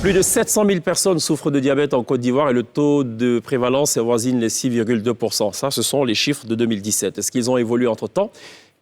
Plus de 700 000 personnes souffrent de diabète en Côte d'Ivoire et le taux de prévalence avoisine les 6,2%. Ça, ce sont les chiffres de 2017. Est-ce qu'ils ont évolué entre-temps?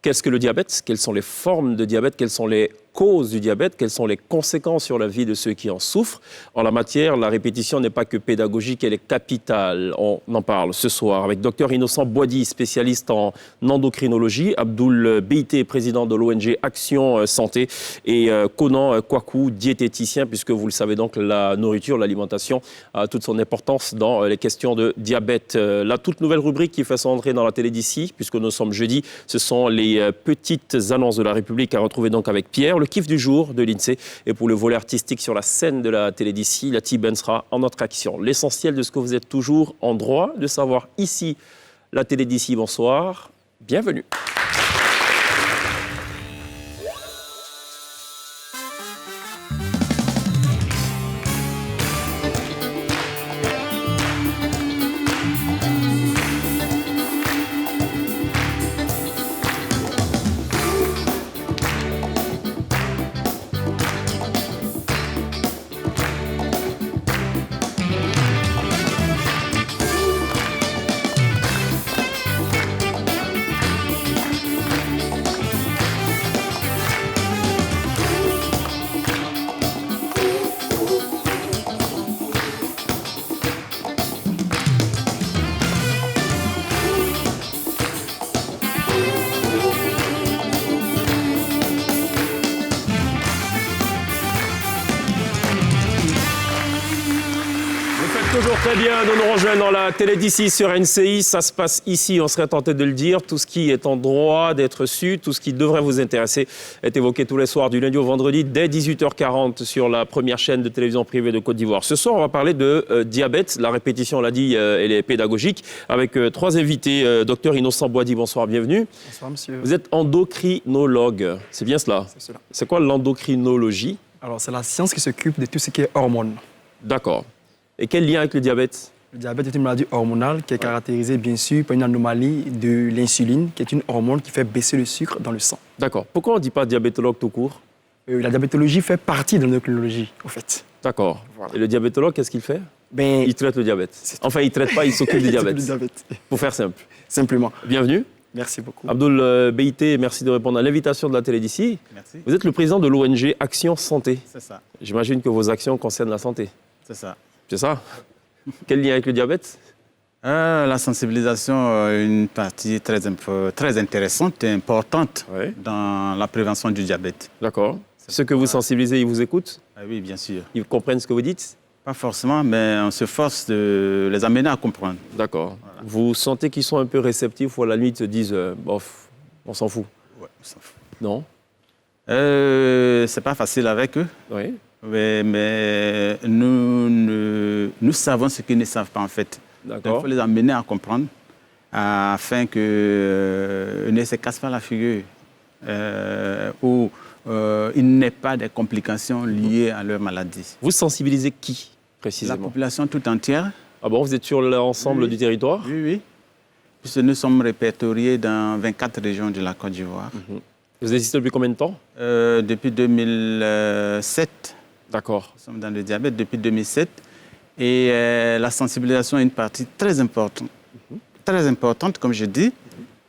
Qu'est-ce que le diabète? Quelles sont les formes de diabète? Quelles sont les causes du diabète? Quelles sont les conséquences sur la vie de ceux qui en souffrent? En la matière, la répétition n'est pas que pédagogique, elle est capitale. On en parle ce soir avec Dr Innocent Boidi, spécialiste en endocrinologie, Abdoul Beité, président de l'ONG Action Santé, et Konan Kwaku, diététicien, puisque vous le savez donc, la nourriture, l'alimentation a toute son importance dans les questions de diabète. La toute nouvelle rubrique qui fait son entrée dans la télé d'ici, puisque nous sommes jeudi, ce sont les petites annonces de la République à retrouver donc avec Pierre. Le kiff du jour de l'INSEE. Et pour le volet artistique sur la scène de la télé d'ici, la T-Ben sera en notre action. L'essentiel de ce que vous êtes toujours en droit de savoir ici, la télé d'ici. Bonsoir, bienvenue. Toujours très bien de nous rejoindre dans la télé d'ici sur NCI. Ça se passe ici, on serait tenté de le dire. Tout ce qui est en droit d'être su, tout ce qui devrait vous intéresser est évoqué tous les soirs du lundi au vendredi dès 18h40 sur la première chaîne de télévision privée de Côte d'Ivoire. Ce soir, on va parler de diabète. La répétition, on l'a dit, elle est pédagogique. Avec trois invités. Dr Innocent Boidi, bonsoir, bienvenue. Bonsoir, monsieur. Vous êtes endocrinologue, c'est bien cela? C'est cela. C'est quoi l'endocrinologie? Alors, c'est la science qui s'occupe de tout ce qui est hormones. D'accord. Et quel lien avec le diabète? Le diabète est une maladie hormonale qui est caractérisée, bien sûr, par une anomalie de l'insuline, qui est une hormone qui fait baisser le sucre dans le sang. D'accord. Pourquoi on ne dit pas diabétologue tout court? La diabétologie fait partie de l'endocrinologie, en fait. D'accord. Voilà. Et le diabétologue, qu'est-ce qu'il fait? Il traite le diabète. Enfin, il ne traite pas, il s'occupe du diabète. Pour faire simple. Simplement. Bienvenue. Merci beaucoup. Abdoul Beité, merci de répondre à l'invitation de la télé d'ici. Merci. Vous êtes le président de l'ONG Action Santé. C'est ça. J'imagine que vos actions concernent la santé. C'est ça. C'est ça? Quel lien avec le diabète? La sensibilisation est une partie très intéressante et importante dans la prévention du diabète. D'accord. Ceux que vous sensibilisez, ils vous écoutent? Oui, bien sûr. Ils comprennent ce que vous dites? Pas forcément, mais on se force de les amener à comprendre. D'accord. Voilà. Vous sentez qu'ils sont un peu réceptifs ou à la limite se disent bof, on s'en fout? Ouais, on s'en fout. Non? C'est pas facile avec eux. Oui. Mais nous savons ce qu'ils ne savent pas en fait. D'accord. Il faut les amener à comprendre afin qu'ils ne se cassent pas la figure ou il n'ait pas de complications liées à leur maladie. Vous sensibilisez qui précisément? La population tout entière. Ah bon, vous êtes sur l'ensemble Oui. du territoire? Oui, oui. Puisque nous sommes répertoriés dans 24 régions de la Côte d'Ivoire. Vous existez depuis combien de temps? Depuis 2007. D'accord. Nous sommes dans le diabète depuis 2007 et la sensibilisation est une partie très importante, comme je dis.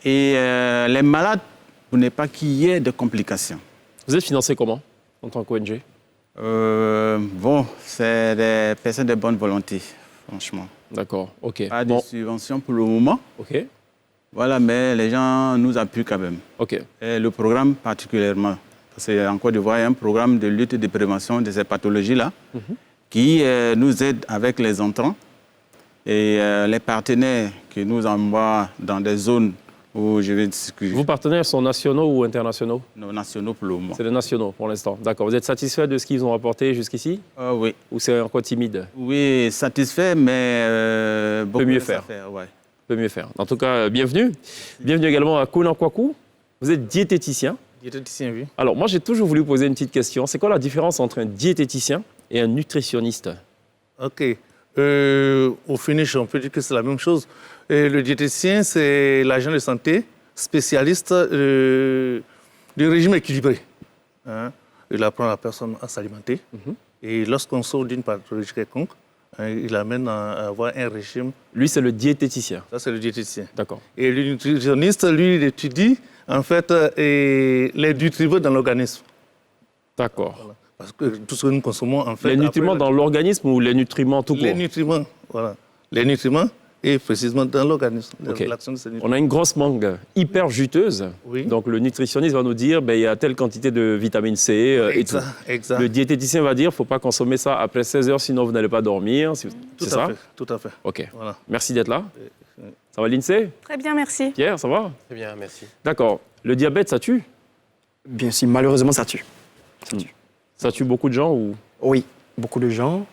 Et les malades, pour ne pas qu'il y ait de complications. Vous êtes financé comment en tant qu'ONG? C'est des personnes de bonne volonté, franchement. D'accord, ok. Pas de subvention pour le moment. Ok. Voilà, mais les gens nous appuient quand même. Ok. Et le programme particulièrement. Parce qu'en Côte d'Ivoire, il y a un programme de lutte et de prévention de ces pathologies-là qui nous aide avec les entrants et les partenaires qui nous envoient dans des zones où je vais discuter. Vos partenaires sont nationaux ou internationaux? Non, nationaux pour le moment. C'est les nationaux pour l'instant. D'accord. Vous êtes satisfait de ce qu'ils ont apporté jusqu'ici? Oui. Ou c'est encore timide? Oui, satisfait, mais beaucoup mieux de faire. Ouais. Peut mieux faire. En tout cas, bienvenue. Bienvenue également à Konan Kwaku. Vous êtes diététicien. Diététicien, oui. Alors, moi, j'ai toujours voulu poser une petite question. C'est quoi la différence entre un diététicien et un nutritionniste? OK. Au finish, on peut dire que c'est la même chose. Le diététicien, c'est l'agent de santé spécialiste du régime équilibré. Il apprend à la personne à s'alimenter Et lorsqu'on sort d'une pathologie quelconque, il amène à avoir un régime. Lui, c'est le diététicien. Ça, c'est le diététicien. D'accord. Et le nutritionniste, lui, il étudie en fait les nutriments dans l'organisme. D'accord. Voilà. Parce que tout ce que nous consommons, en fait... Les nutriments dans l'organisme ou les nutriments tout court? Les nutriments, voilà. Les nutriments et précisément dans l'organisme. Ok. L'action de ces nutriments. On a une grosse mangue hyper juteuse. Oui. Donc le nutritionniste va nous dire il y a telle quantité de vitamine C et tout. Exact. Le diététicien va dire il ne faut pas consommer ça après 16 heures, sinon vous n'allez pas dormir. C'est ça? Tout à fait. Ok. Voilà. Merci d'être là. Ça va l'INSEE? Très bien, merci. Pierre, ça va? Très bien, merci. D'accord. Le diabète, ça tue? Bien sûr, malheureusement, ça tue. Ça tue. Ça tue beaucoup de gens ou... Oui, beaucoup de gens.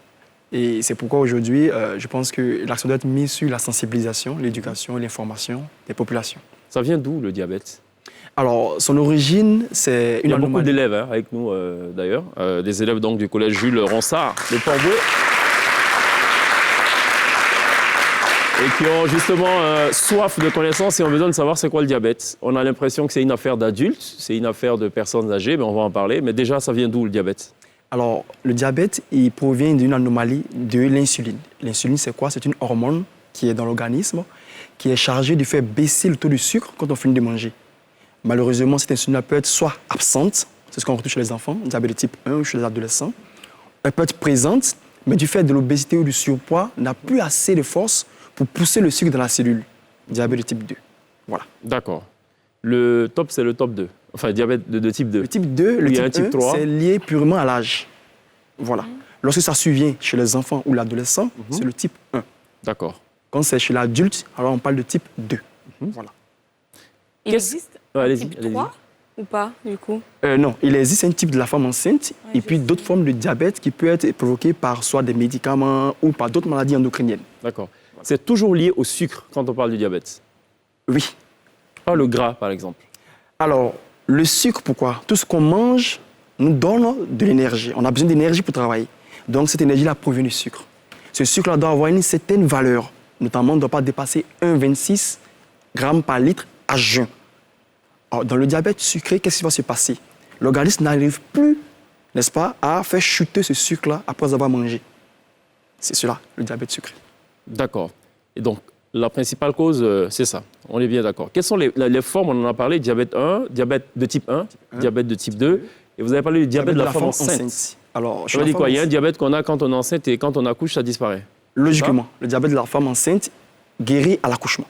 Et c'est pourquoi aujourd'hui, je pense que l'accent doit être mis sur la sensibilisation, l'éducation et l'information des populations. Ça vient d'où le diabète? Alors, son origine, c'est Il y une a beaucoup anomalie. d'élèves avec nous d'ailleurs, des élèves donc, du collège Jules Ronsard de Port-Bouët. Et qui ont justement soif de connaissances et ont besoin de savoir c'est quoi le diabète. On a l'impression que c'est une affaire d'adultes, c'est une affaire de personnes âgées, mais on va en parler. Mais déjà, ça vient d'où le diabète? Alors, le diabète, il provient d'une anomalie de l'insuline. L'insuline, c'est quoi? C'est une hormone qui est dans l'organisme, qui est chargée de faire baisser le taux de sucre quand on finit de manger. Malheureusement, cette insuline peut être soit absente, c'est ce qu'on retrouve chez les enfants, diabète de type 1 ou chez les adolescents. Elle peut être présente, mais du fait de l'obésité ou du surpoids, n'a plus assez de force pour pousser le sucre dans la cellule. Diabète de type 2. Voilà. D'accord. Le top, c'est le top 2. Enfin, diabète de type 2. Le type 2, le Il y a un type type 1, 3. c'est lié purement à l'âge. Voilà. Lorsque ça survient chez les enfants ou l'adolescent, c'est le type 1. D'accord. Quand c'est chez l'adulte, alors on parle de type 2. Voilà. Il Qu'est-ce- existe Ouais, un allez-y, type allez-y. 3 ou pas, du coup? Non, il existe un type de la femme enceinte et puis d'autres formes de diabète qui peut être provoquées par soit des médicaments ou par d'autres maladies endocriniennes. D'accord. C'est toujours lié au sucre quand on parle du diabète. Oui. Pas le gras, par exemple. Alors, le sucre, pourquoi? Tout ce qu'on mange nous donne de l'énergie. On a besoin d'énergie pour travailler. Donc, cette énergie-là provient du sucre. Ce sucre-là doit avoir une certaine valeur. Notamment, il ne doit pas dépasser 1,26 grammes par litre à jeun. Alors, dans le diabète sucré, qu'est-ce qui va se passer? L'organisme n'arrive plus, n'est-ce pas, à faire chuter ce sucre-là après avoir mangé. C'est cela, le diabète sucré. D'accord. Et donc, la principale cause, c'est ça. On est bien d'accord. Quelles sont les formes? On en a parlé, diabète 1, diabète de type 1, diabète de type 2. Et vous avez parlé du diabète de la femme enceinte. Alors, Ça veut dire quoi? Il y a un diabète qu'on a quand on est enceinte et quand on accouche, ça disparaît. Logiquement, le diabète de la femme enceinte guérit à l'accouchement.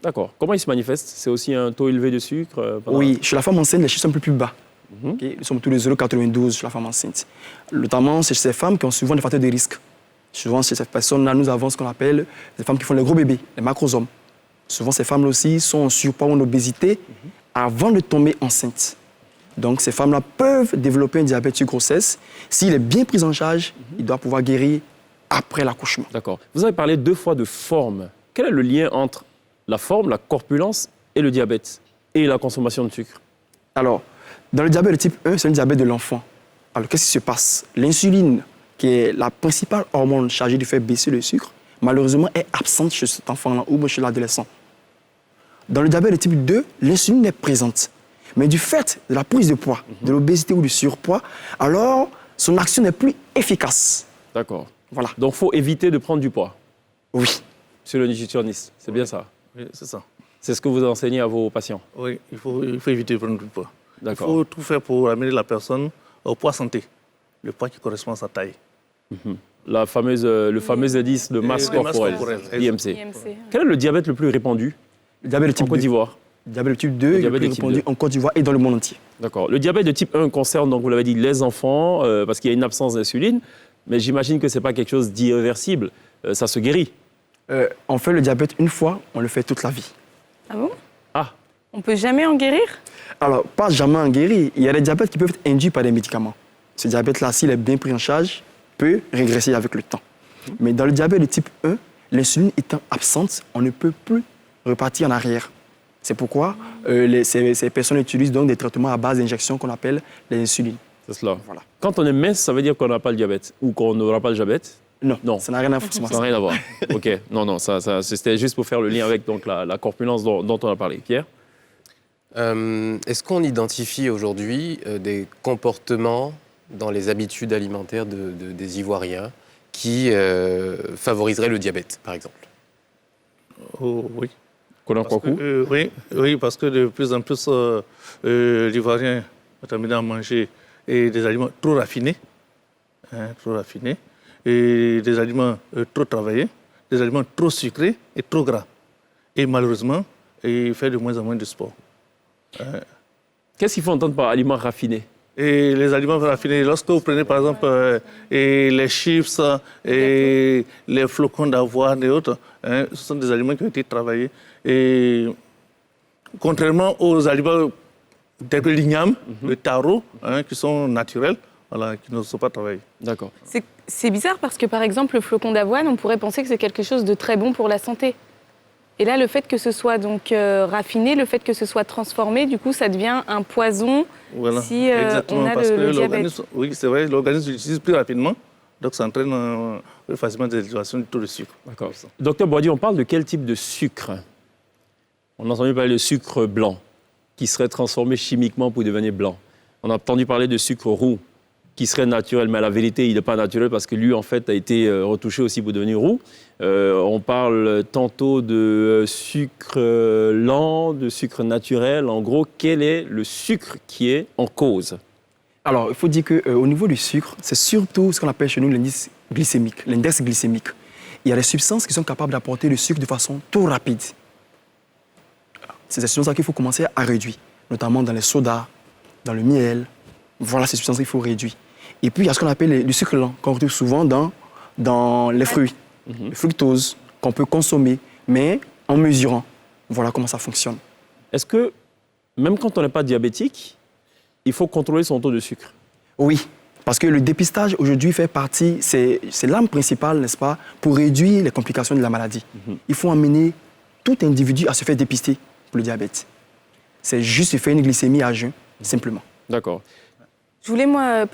D'accord. Comment il se manifeste? C'est aussi un taux élevé de sucre Oui, chez la femme enceinte, les chiffres sont un peu plus bas. Ok, nous sommes tous les 0,92 chez la femme enceinte. Notamment, c'est ces femmes qui ont souvent des facteurs de risque. Souvent, chez ces personnes-là, nous avons ce qu'on appelle les femmes qui font les gros bébés, les macrosomes. Souvent, ces femmes-là aussi sont en surpoids ou en obésité avant de tomber enceinte. Donc, ces femmes-là peuvent développer un diabète sur grossesse. S'il est bien pris en charge, il doit pouvoir guérir après l'accouchement. D'accord. Vous avez parlé 2 fois de forme. Quel est le lien entre la forme, la corpulence et le diabète et la consommation de sucre? Alors, dans le diabète de type 1, c'est le diabète de l'enfant. Alors, qu'est-ce qui se passe? L'insuline, qui est la principale hormone chargée de faire baisser le sucre, malheureusement, est absente chez cet enfant-là ou chez l'adolescent. Dans le diabète de type 2, l'insuline est présente. Mais du fait de la prise de poids, de l'obésité ou du surpoids, alors son action n'est plus efficace. D'accord. Voilà. Donc, il faut éviter de prendre du poids. Oui. Monsieur le nutritionniste, c'est bien ça? Oui, c'est ça. C'est ce que vous enseignez à vos patients? Oui, il faut éviter de prendre du poids. Il D'accord. faut tout faire pour amener la personne au poids santé, le poids qui correspond à sa taille. Le fameux indice de masse Oui, masse corporelle, corporelle, IMC. IMC. Quel est le diabète le plus répandu Le diabète de en type Côte 2. d'Ivoire? Le diabète de type 2 est diabète le plus de type répandu 2. en Côte d'Ivoire et dans le monde entier. D'accord. Le diabète de type 1 concerne, donc, vous l'avez dit, les enfants, parce qu'il y a une absence d'insuline, mais j'imagine que ce n'est pas quelque chose d'irréversible. Ça se guérit. On fait le diabète une fois, on le fait toute la vie. Ah bon? Ah, On peut jamais en guérir? Alors, pas jamais en guérir. Il y a des diabètes qui peuvent être induits par des médicaments. Ce diabète-là, s'il est bien pris en charge, peut régresser avec le temps. Mais dans le diabète de type 1, l'insuline étant absente, on ne peut plus repartir en arrière. C'est pourquoi ces personnes utilisent donc des traitements à base d'injection qu'on appelle les insulines. c'est cela. Voilà. Quand on est mince, ça veut dire qu'on n'a pas le diabète ou qu'on n'aura pas le diabète? Non, Non. ça n'a rien à voir. Ça n'a rien à voir. OK. Non, c'était juste pour faire le lien avec donc, la corpulence dont on a parlé. Pierre? Est-ce qu'on identifie aujourd'hui des comportements dans les habitudes alimentaires des Ivoiriens qui favoriseraient le diabète, par exemple? Oh, oui. Colin Kwaku. Oui, parce que de plus en plus, l'Ivoirien est amené à manger des aliments trop raffinés, et des aliments trop travaillés, des aliments trop sucrés et trop gras. Et malheureusement, il fait de moins en moins de sport. Qu'est-ce qu'il faut entendre par aliments raffinés? Et les aliments raffinés, lorsque vous prenez par exemple les chips et les flocons d'avoine et autres, ce sont des aliments qui ont été travaillés. Et contrairement aux aliments tels que l'igname, le taro, qui sont naturels, voilà, qui ne sont pas travaillés. D'accord. C'est bizarre parce que, par exemple, le flocon d'avoine, on pourrait penser que c'est quelque chose de très bon pour la santé. Et là, le fait que ce soit donc raffiné, le fait que ce soit transformé, du coup, ça devient un poison Voilà, si exactement, on a parce que le diabète. oui, c'est vrai, l'organisme l'utilise plus rapidement, donc ça entraîne plus facilement des élévations du taux de sucre. D'accord. Docteur Boadi, on parle de quel type de sucre? On a entendu parler de sucre blanc, qui serait transformé chimiquement pour devenir blanc. On a entendu parler de sucre roux, qui serait naturel, mais la vérité, il n'est pas naturel parce que lui, en fait, a été retouché aussi pour devenir roux. On parle tantôt de sucre lent, de sucre naturel. En gros, quel est le sucre qui est en cause? Alors, il faut dire qu'au niveau du sucre, c'est surtout ce qu'on appelle chez nous l'indice glycémique. L'index glycémique. Il y a des substances qui sont capables d'apporter le sucre de façon trop rapide. C'est ces substances qu'il faut commencer à réduire, notamment dans les sodas, dans le miel. Voilà ces substances qu'il faut réduire. Et puis, il y a ce qu'on appelle le sucre lent, qu'on retrouve souvent dans les fruits. Le fructose, qu'on peut consommer, mais en mesurant. Voilà comment ça fonctionne. Est-ce que, même quand on n'est pas diabétique, il faut contrôler son taux de sucre? Oui, parce que le dépistage aujourd'hui fait partie, c'est l'arme principale, n'est-ce pas, pour réduire les complications de la maladie. Il faut amener tout individu à se faire dépister pour le diabète. C'est juste faire une glycémie à jeun, simplement. D'accord. Je voulais, moi,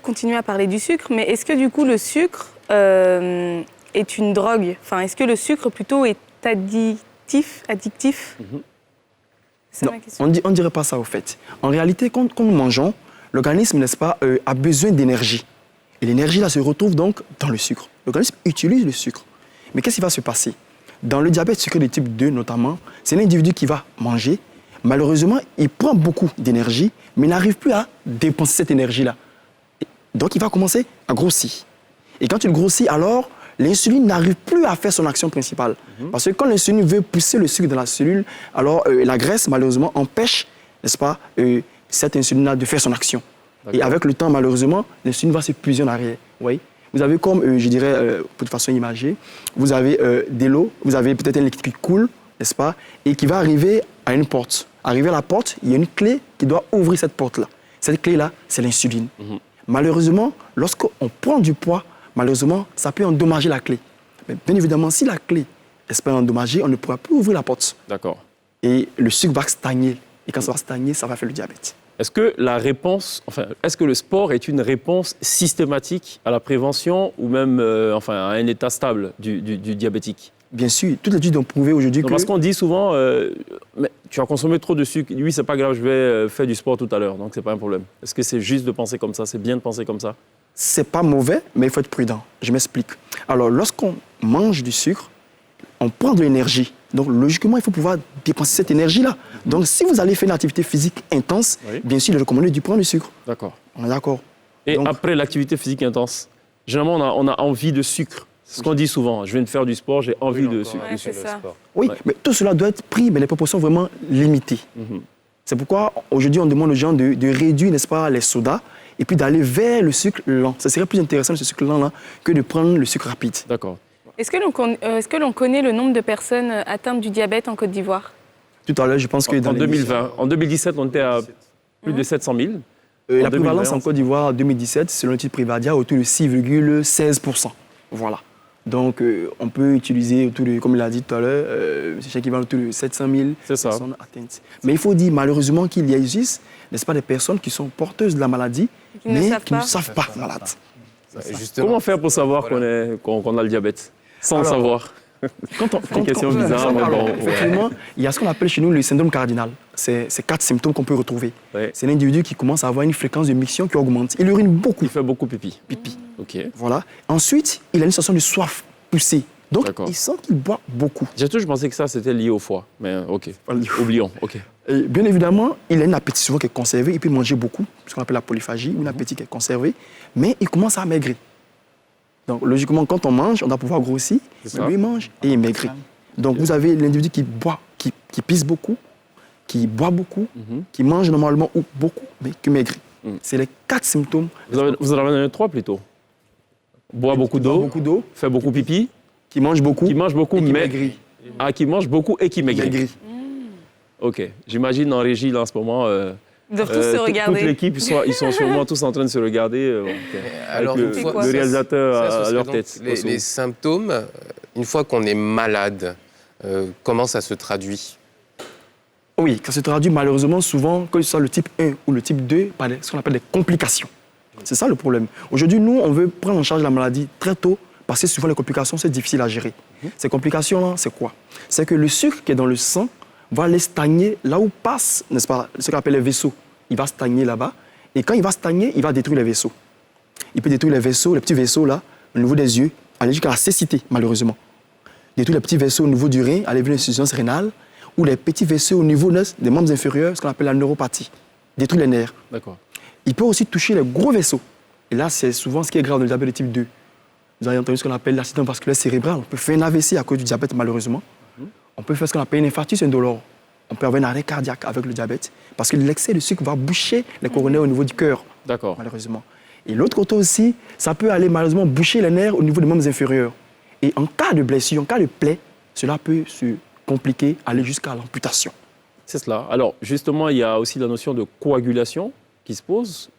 continuer à parler du sucre, mais est-ce que, du coup, le sucre est une drogue? Enfin, est-ce que le sucre, plutôt, est addictif? C'est Non, ma question. on ne dirait pas ça, au fait. En réalité, quand nous mangeons, l'organisme, n'est-ce pas, a besoin d'énergie. Et l'énergie, là, se retrouve donc dans le sucre. L'organisme utilise le sucre. Mais qu'est-ce qui va se passer? Dans le diabète sucré de type 2, notamment, c'est l'individu qui va manger. Malheureusement, il prend beaucoup d'énergie, mais il n'arrive plus à dépenser cette énergie-là. Donc, il va commencer à grossir. Et quand il grossit, alors, l'insuline n'arrive plus à faire son action principale. Parce que quand l'insuline veut pousser le sucre dans la cellule, alors la graisse, malheureusement, empêche, n'est-ce pas, cette insuline-là de faire son action. Et avec le temps, malheureusement, l'insuline va s'épuiser en arrière. Oui. Vous avez comme, je dirais, de façon imagée, vous avez de l'eau, vous avez peut-être un liquide qui coule, n'est-ce pas, et qui va arriver à une porte. Arrivé à la porte, il y a une clé qui doit ouvrir cette porte-là. Cette clé-là, c'est l'insuline. Malheureusement, lorsqu'on prend du poids, malheureusement, ça peut endommager la clé. Mais bien évidemment, si la clé est pas endommagée, on ne pourra plus ouvrir la porte. D'accord. Et le sucre va stagner. Et quand ça va stagner, ça va faire le diabète. Est-ce que est-ce que le sport est une réponse systématique à la prévention ou même à un état stable du diabétique? Bien sûr, toutes les études ont prouvé aujourd'hui que... Parce qu'on dit souvent, mais tu as consommé trop de sucre, lui, c'est pas grave, je vais faire du sport tout à l'heure, donc c'est pas un problème. Est-ce que c'est juste de penser comme ça? C'est bien de penser comme ça? C'est pas mauvais, mais il faut être prudent. Je m'explique. Alors, lorsqu'on mange du sucre, on prend de l'énergie. Donc, logiquement, il faut pouvoir dépenser cette énergie-là. Donc, si vous allez faire une activité physique intense, bien sûr, il est recommandé de prendre du sucre. D'accord. On est d'accord. Et donc, après l'activité physique intense, généralement, on a envie de sucre. C'est ce qu'on dit souvent. Je viens de faire du sport, j'ai envie de sucre. Ouais, c'est ça. oui, mais tout cela doit être pris, mais les proportions vraiment limitées. C'est pourquoi, aujourd'hui, on demande aux gens de réduire, n'est-ce pas, les sodas et puis d'aller vers le sucre lent. Ça serait plus intéressant, ce sucre lent-là, que de prendre le sucre rapide. D'accord. Est-ce que l'on connaît le nombre de personnes atteintes du diabète en Côte d'Ivoire? Tout à l'heure, je pense que dans En 2020. En 2017, on était à plus de 700 000. la prévalence en Côte d'Ivoire en 2017, selon l'étude Privadia, autour de 6,16%. Voilà. Donc, on peut utiliser autour de, comme il a dit tout à l'heure, c'est équivalent autour de 700 000 personnes atteintes. Mais il faut dire malheureusement qu'il y a existe, n'est-ce pas, des personnes qui sont porteuses de la maladie, mais qui ne savent pas malades. Comment faire pour savoir qu'on a le diabète sans le savoir? C'est une question bizarre, mais alors, bon. effectivement, il y a ce qu'on appelle chez nous le syndrome cardinal. C'est 4 symptômes qu'on peut retrouver. Ouais. C'est l'individu qui commence à avoir une fréquence de miction qui augmente. Il urine beaucoup. Il fait beaucoup pipi. Pipi. Ok. Voilà. Ensuite, il a une sensation de soif poussée. Donc, D'accord. il sent qu'il boit beaucoup. J'ai toujours pensé que ça, c'était lié au foie. Mais ok. Oublions. Ok. Et bien évidemment, il a un appétit souvent qui est conservé. Il peut manger beaucoup, ce qu'on appelle la polyphagie, un appétit qui est conservé. Mais il commence à maigrir. Donc, logiquement, quand on mange, on doit pouvoir grossir. C'est Mais ça. lui, il mange et il maigrit. Donc, vous avez l'individu qui boit, qui pisse beaucoup, qui boit beaucoup, qui mange normalement ou beaucoup, mais qui maigrit. C'est les 4 symptômes. Vous en avez donné 3 plutôt. Boit beaucoup Qui boit d'eau, beaucoup d'eau, fait beaucoup pipi, qui mange beaucoup, qui mange beaucoup, et qui mais... maigrit. Ah, qui mange beaucoup et qui maigrit. Maigrit. Ok. J'imagine en régie, là, en ce moment... Ils doivent tous se toute regarder. l'équipe, ils sont sûrement tous en train de se regarder. Alors, avec une fois- le ça, réalisateur ça, ce à serait leur donc tête. Les symptômes, une fois qu'on est malade, comment ça se traduit? Oui, ça se traduit malheureusement souvent, que ce soit le type 1 ou le type 2, par ce qu'on appelle des complications. C'est ça le problème. Aujourd'hui, nous, on veut prendre en charge la maladie très tôt parce que souvent les complications, c'est difficile à gérer. Ces complications-là, c'est quoi? C'est que le sucre qui est dans le sang va aller stagner là où passe, n'est-ce pas, ce qu'on appelle les vaisseaux. Il va stagner là-bas. Et quand il va stagner, il va détruire les vaisseaux. Il peut détruire les vaisseaux, les petits vaisseaux là, au niveau des yeux, aller jusqu'à la cécité, malheureusement. Détruire les petits vaisseaux au niveau du rein, aller vers l'insuffisance rénale, ou les petits vaisseaux au niveau des membres inférieurs, ce qu'on appelle la neuropathie. Détruire les nerfs. D'accord. Il peut aussi toucher les gros vaisseaux. Et là, c'est souvent ce qui est grave dans le diabète de type 2. Vous avez entendu ce qu'on appelle l'accident vasculaire cérébral. On peut faire un AVC à cause du diabète, malheureusement. On peut faire ce qu'on appelle un infarctus indolore. On peut avoir un arrêt cardiaque avec le diabète parce que l'excès de sucre va boucher les coronaires au niveau du cœur, D'accord. malheureusement. Et l'autre côté aussi, ça peut aller malheureusement boucher les nerfs au niveau des membres inférieurs. Et en cas de blessure, en cas de plaie, cela peut se compliquer, aller jusqu'à l'amputation. C'est cela. Alors, justement, il y a aussi la notion de coagulation qui se pose.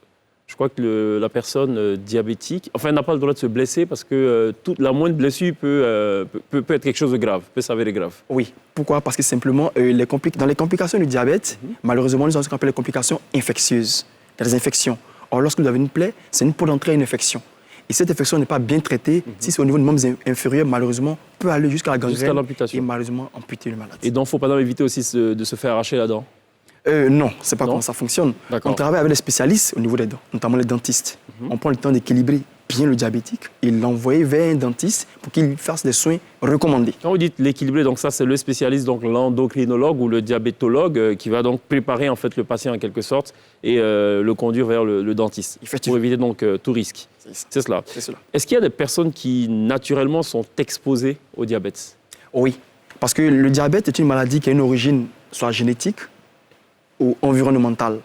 Je crois que la personne diabétique, enfin, n'a pas le droit de se blesser parce que la moindre blessure peut être quelque chose de grave, peut s'avérer grave. Oui. Pourquoi? Parce que simplement, dans les complications du diabète, malheureusement, nous avons ce qu'on appelle les complications infectieuses. Il y a des infections. Or, lorsque vous avez une plaie, c'est une porte d'entrée à une infection. Et cette infection n'est pas bien traitée. Si c'est au niveau des membres inférieurs, malheureusement, peut aller jusqu'à la gangrène. Jusqu'à l'amputation. Et malheureusement, amputer le malade. Et donc, il ne faut pas éviter aussi de se faire arracher la dent. Non, c'est pas Non? comment ça fonctionne. D'accord. On travaille avec les spécialistes au niveau des dents, notamment les dentistes. On prend le temps d'équilibrer bien le diabétique et l'envoyer vers un dentiste pour qu'il fasse des soins recommandés. Quand vous dites l'équilibré, donc ça, c'est le spécialiste, donc l'endocrinologue ou le diabétologue qui va donc préparer en fait le patient en quelque sorte et le conduire vers le dentiste. Effectivement. Pour éviter donc tout risque. C'est cela. C'est cela. Est-ce qu'il y a des personnes qui naturellement sont exposées au diabète? Oui, parce que le diabète est une maladie qui a une origine soit génétique ou environnementale.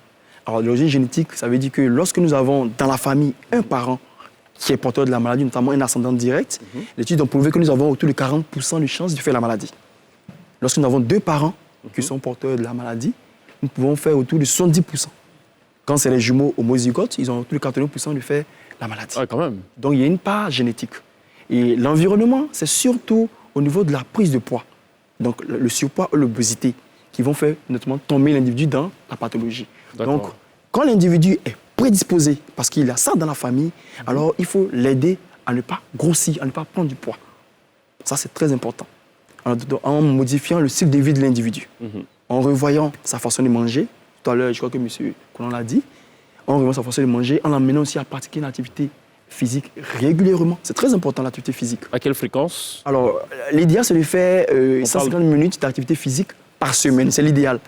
Alors, l'origine génétique, ça veut dire que lorsque nous avons dans la famille un parent qui est porteur de la maladie, notamment un ascendant direct, les études ont prouvé que nous avons autour de 40% de chances de faire la maladie. Lorsque nous avons 2 parents qui sont porteurs de la maladie, nous pouvons faire autour de 70%. Quand c'est les jumeaux homozygotes, ils ont autour de 89% de faire la maladie. Ah, quand même. Donc, il y a une part génétique. Et l'environnement, c'est surtout au niveau de la prise de poids. Donc, le surpoids ou l'obésité qui vont faire notamment tomber l'individu dans la pathologie. D'accord. Donc, quand l'individu est prédisposé, parce qu'il a ça dans la famille, alors il faut l'aider à ne pas grossir, à ne pas prendre du poids. Ça, c'est très important. Alors, en modifiant le cycle de vie de l'individu, en revoyant sa façon de manger, tout à l'heure, je crois que M. Coulon l'a dit, en revoyant sa façon de manger, en l'amenant aussi à pratiquer une activité physique régulièrement. C'est très important, l'activité physique. À quelle fréquence? Alors, l'idéal, c'est de faire 150 minutes d'activité physique par semaine. C'est l'idéal.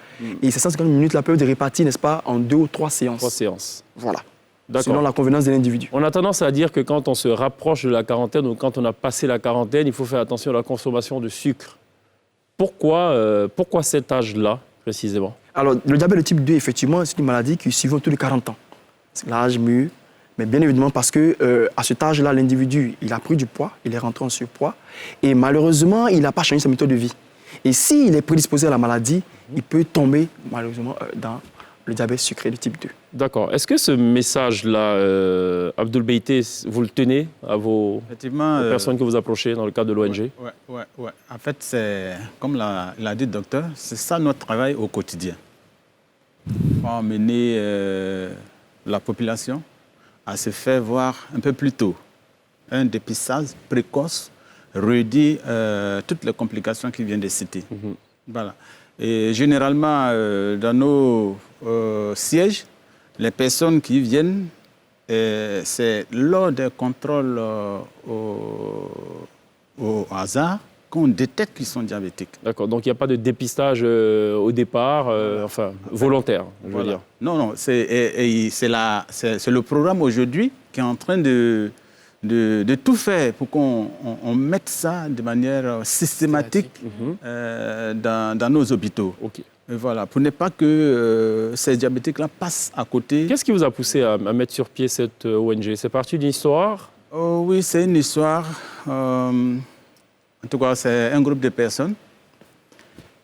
Et ces 150 minutes-là peuvent être réparties, n'est-ce pas, en 2 ou 3 séances. 3 séances. Voilà. D'accord. Selon la convenance de l'individu. On a tendance à dire que quand on se rapproche de la quarantaine ou quand on a passé la quarantaine, il faut faire attention à la consommation de sucre. Pourquoi cet âge-là, précisément? Alors, le diabète de type 2, effectivement, c'est une maladie qui suit autour de 40 ans. C'est l'âge mûr. Mais bien évidemment, parce que à cet âge-là, l'individu, il a pris du poids, il est rentré en surpoids. Et malheureusement, il n'a pas changé sa méthode de vie. Et s'il est prédisposé à la maladie, il peut tomber, malheureusement, dans le diabète sucré de type 2. D'accord. Est-ce que ce message-là, Abdoul Beïté, vous le tenez à aux personnes que vous approchez dans le cadre de l'ONG? Oui. En fait, c'est, comme l'a dit le docteur, c'est ça notre travail au quotidien. Pour amener la population à se faire voir un peu plus tôt. Un dépistage précoce réduit toutes les complications qu'il vient de citer. Voilà. Et généralement, dans nos sièges, les personnes qui viennent, c'est lors des contrôles au hasard qu'on détecte qu'ils sont diabétiques. D'accord, donc il n'y a pas de dépistage au départ, enfin volontaire, je veux dire. Non, c'est le programme aujourd'hui qui est en train de tout faire pour qu'on mette ça de manière systématique dans nos hôpitaux. Okay. Et voilà, pour ne pas que ces diabétiques-là passent à côté. Qu'est-ce qui vous a poussé à mettre sur pied cette ONG? C'est parti d'une histoire? Oui, c'est une histoire. En tout cas, c'est un groupe de personnes.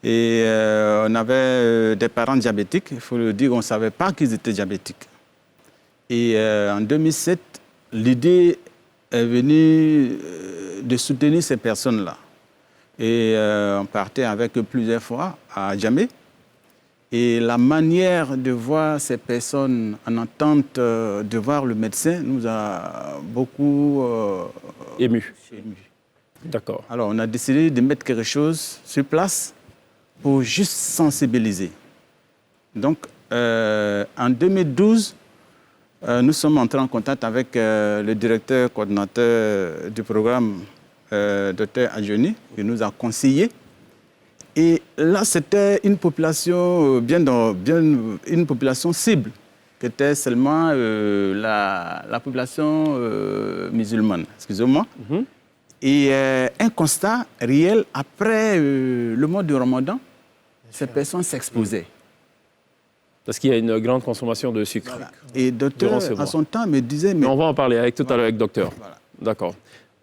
Et on avait des parents diabétiques. Il faut le dire, on ne savait pas qu'ils étaient diabétiques. Et en 2007, l'idée est venue de soutenir ces personnes-là. Et on partait avec eux plusieurs fois à Djamé. Et la manière de voir ces personnes en attente de voir le médecin nous a beaucoup ému. D'accord. Alors, on a décidé de mettre quelque chose sur place pour juste sensibiliser. Donc, en 2012, nous sommes entrés en contact avec le directeur coordinateur du programme, Dr Adjoni, qui nous a conseillé. Et là, c'était une population une population cible, qui était seulement la population musulmane. Excusez-moi. Et un constat réel, après le mois de Ramadan, ces personnes s'exposaient. Parce qu'il y a une grande consommation de sucre. Voilà. Et docteur, à son temps, me disait... Mais on va en parler tout à l'heure avec docteur. Voilà. D'accord.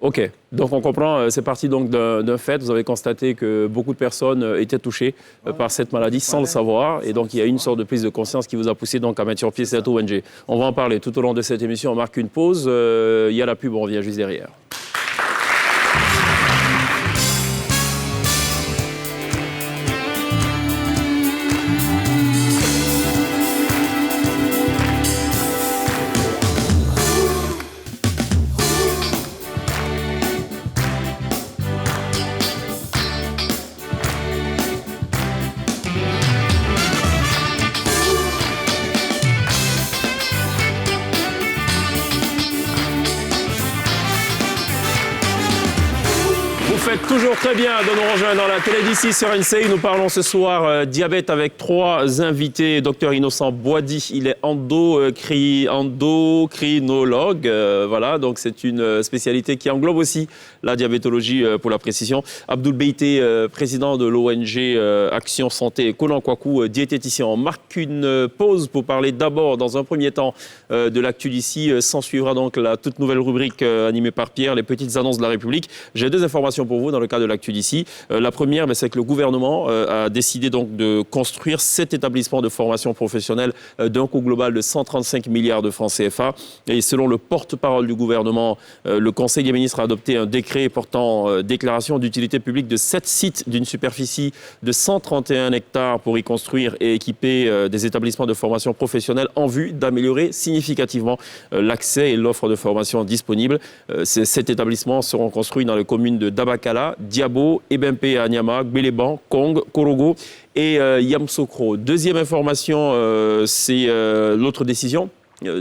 OK. Donc, on comprend, c'est parti donc d'un fait. Vous avez constaté que beaucoup de personnes étaient touchées par cette maladie sans le savoir. Et donc, il y a une sorte de prise de conscience qui vous a poussé donc à mettre sur pied cette ONG. On va en parler tout au long de cette émission. On marque une pause. Il y a la pub, on revient juste derrière. Toujours très bien de nous rejoindre dans la télé d'ici sur NCI. Nous parlons ce soir diabète avec 3 invités. Docteur Innocent Boidi, il est endocrinologue. Voilà, donc c'est une spécialité qui englobe aussi la diabétologie pour la précision. Abdoul Beïté, président de l'ONG Action Santé Konan Kwaku, diététicien. On marque une pause pour parler d'abord, dans un premier temps, de l'actu d'ici. S'en suivra donc la toute nouvelle rubrique animée par Pierre, les petites annonces de la République. J'ai 2 informations pour vous dans le cas de l'actu d'ici. La première, c'est que le gouvernement a décidé donc de construire 7 établissements de formation professionnelle d'un coût global de 135 milliards de francs CFA. Et selon le porte-parole du gouvernement, le Conseil des ministres a adopté un décret portant déclaration d'utilité publique de 7 sites d'une superficie de 131 hectares pour y construire et équiper des établissements de formation professionnelle en vue d'améliorer significativement l'accès et l'offre de formation disponible. Ces 7 établissements seront construits dans les communes de Dabakala, Diabo, Ebempe à Nyama, Gbeleban, Kong, Korogo et Yamsokro. Deuxième information, c'est l'autre décision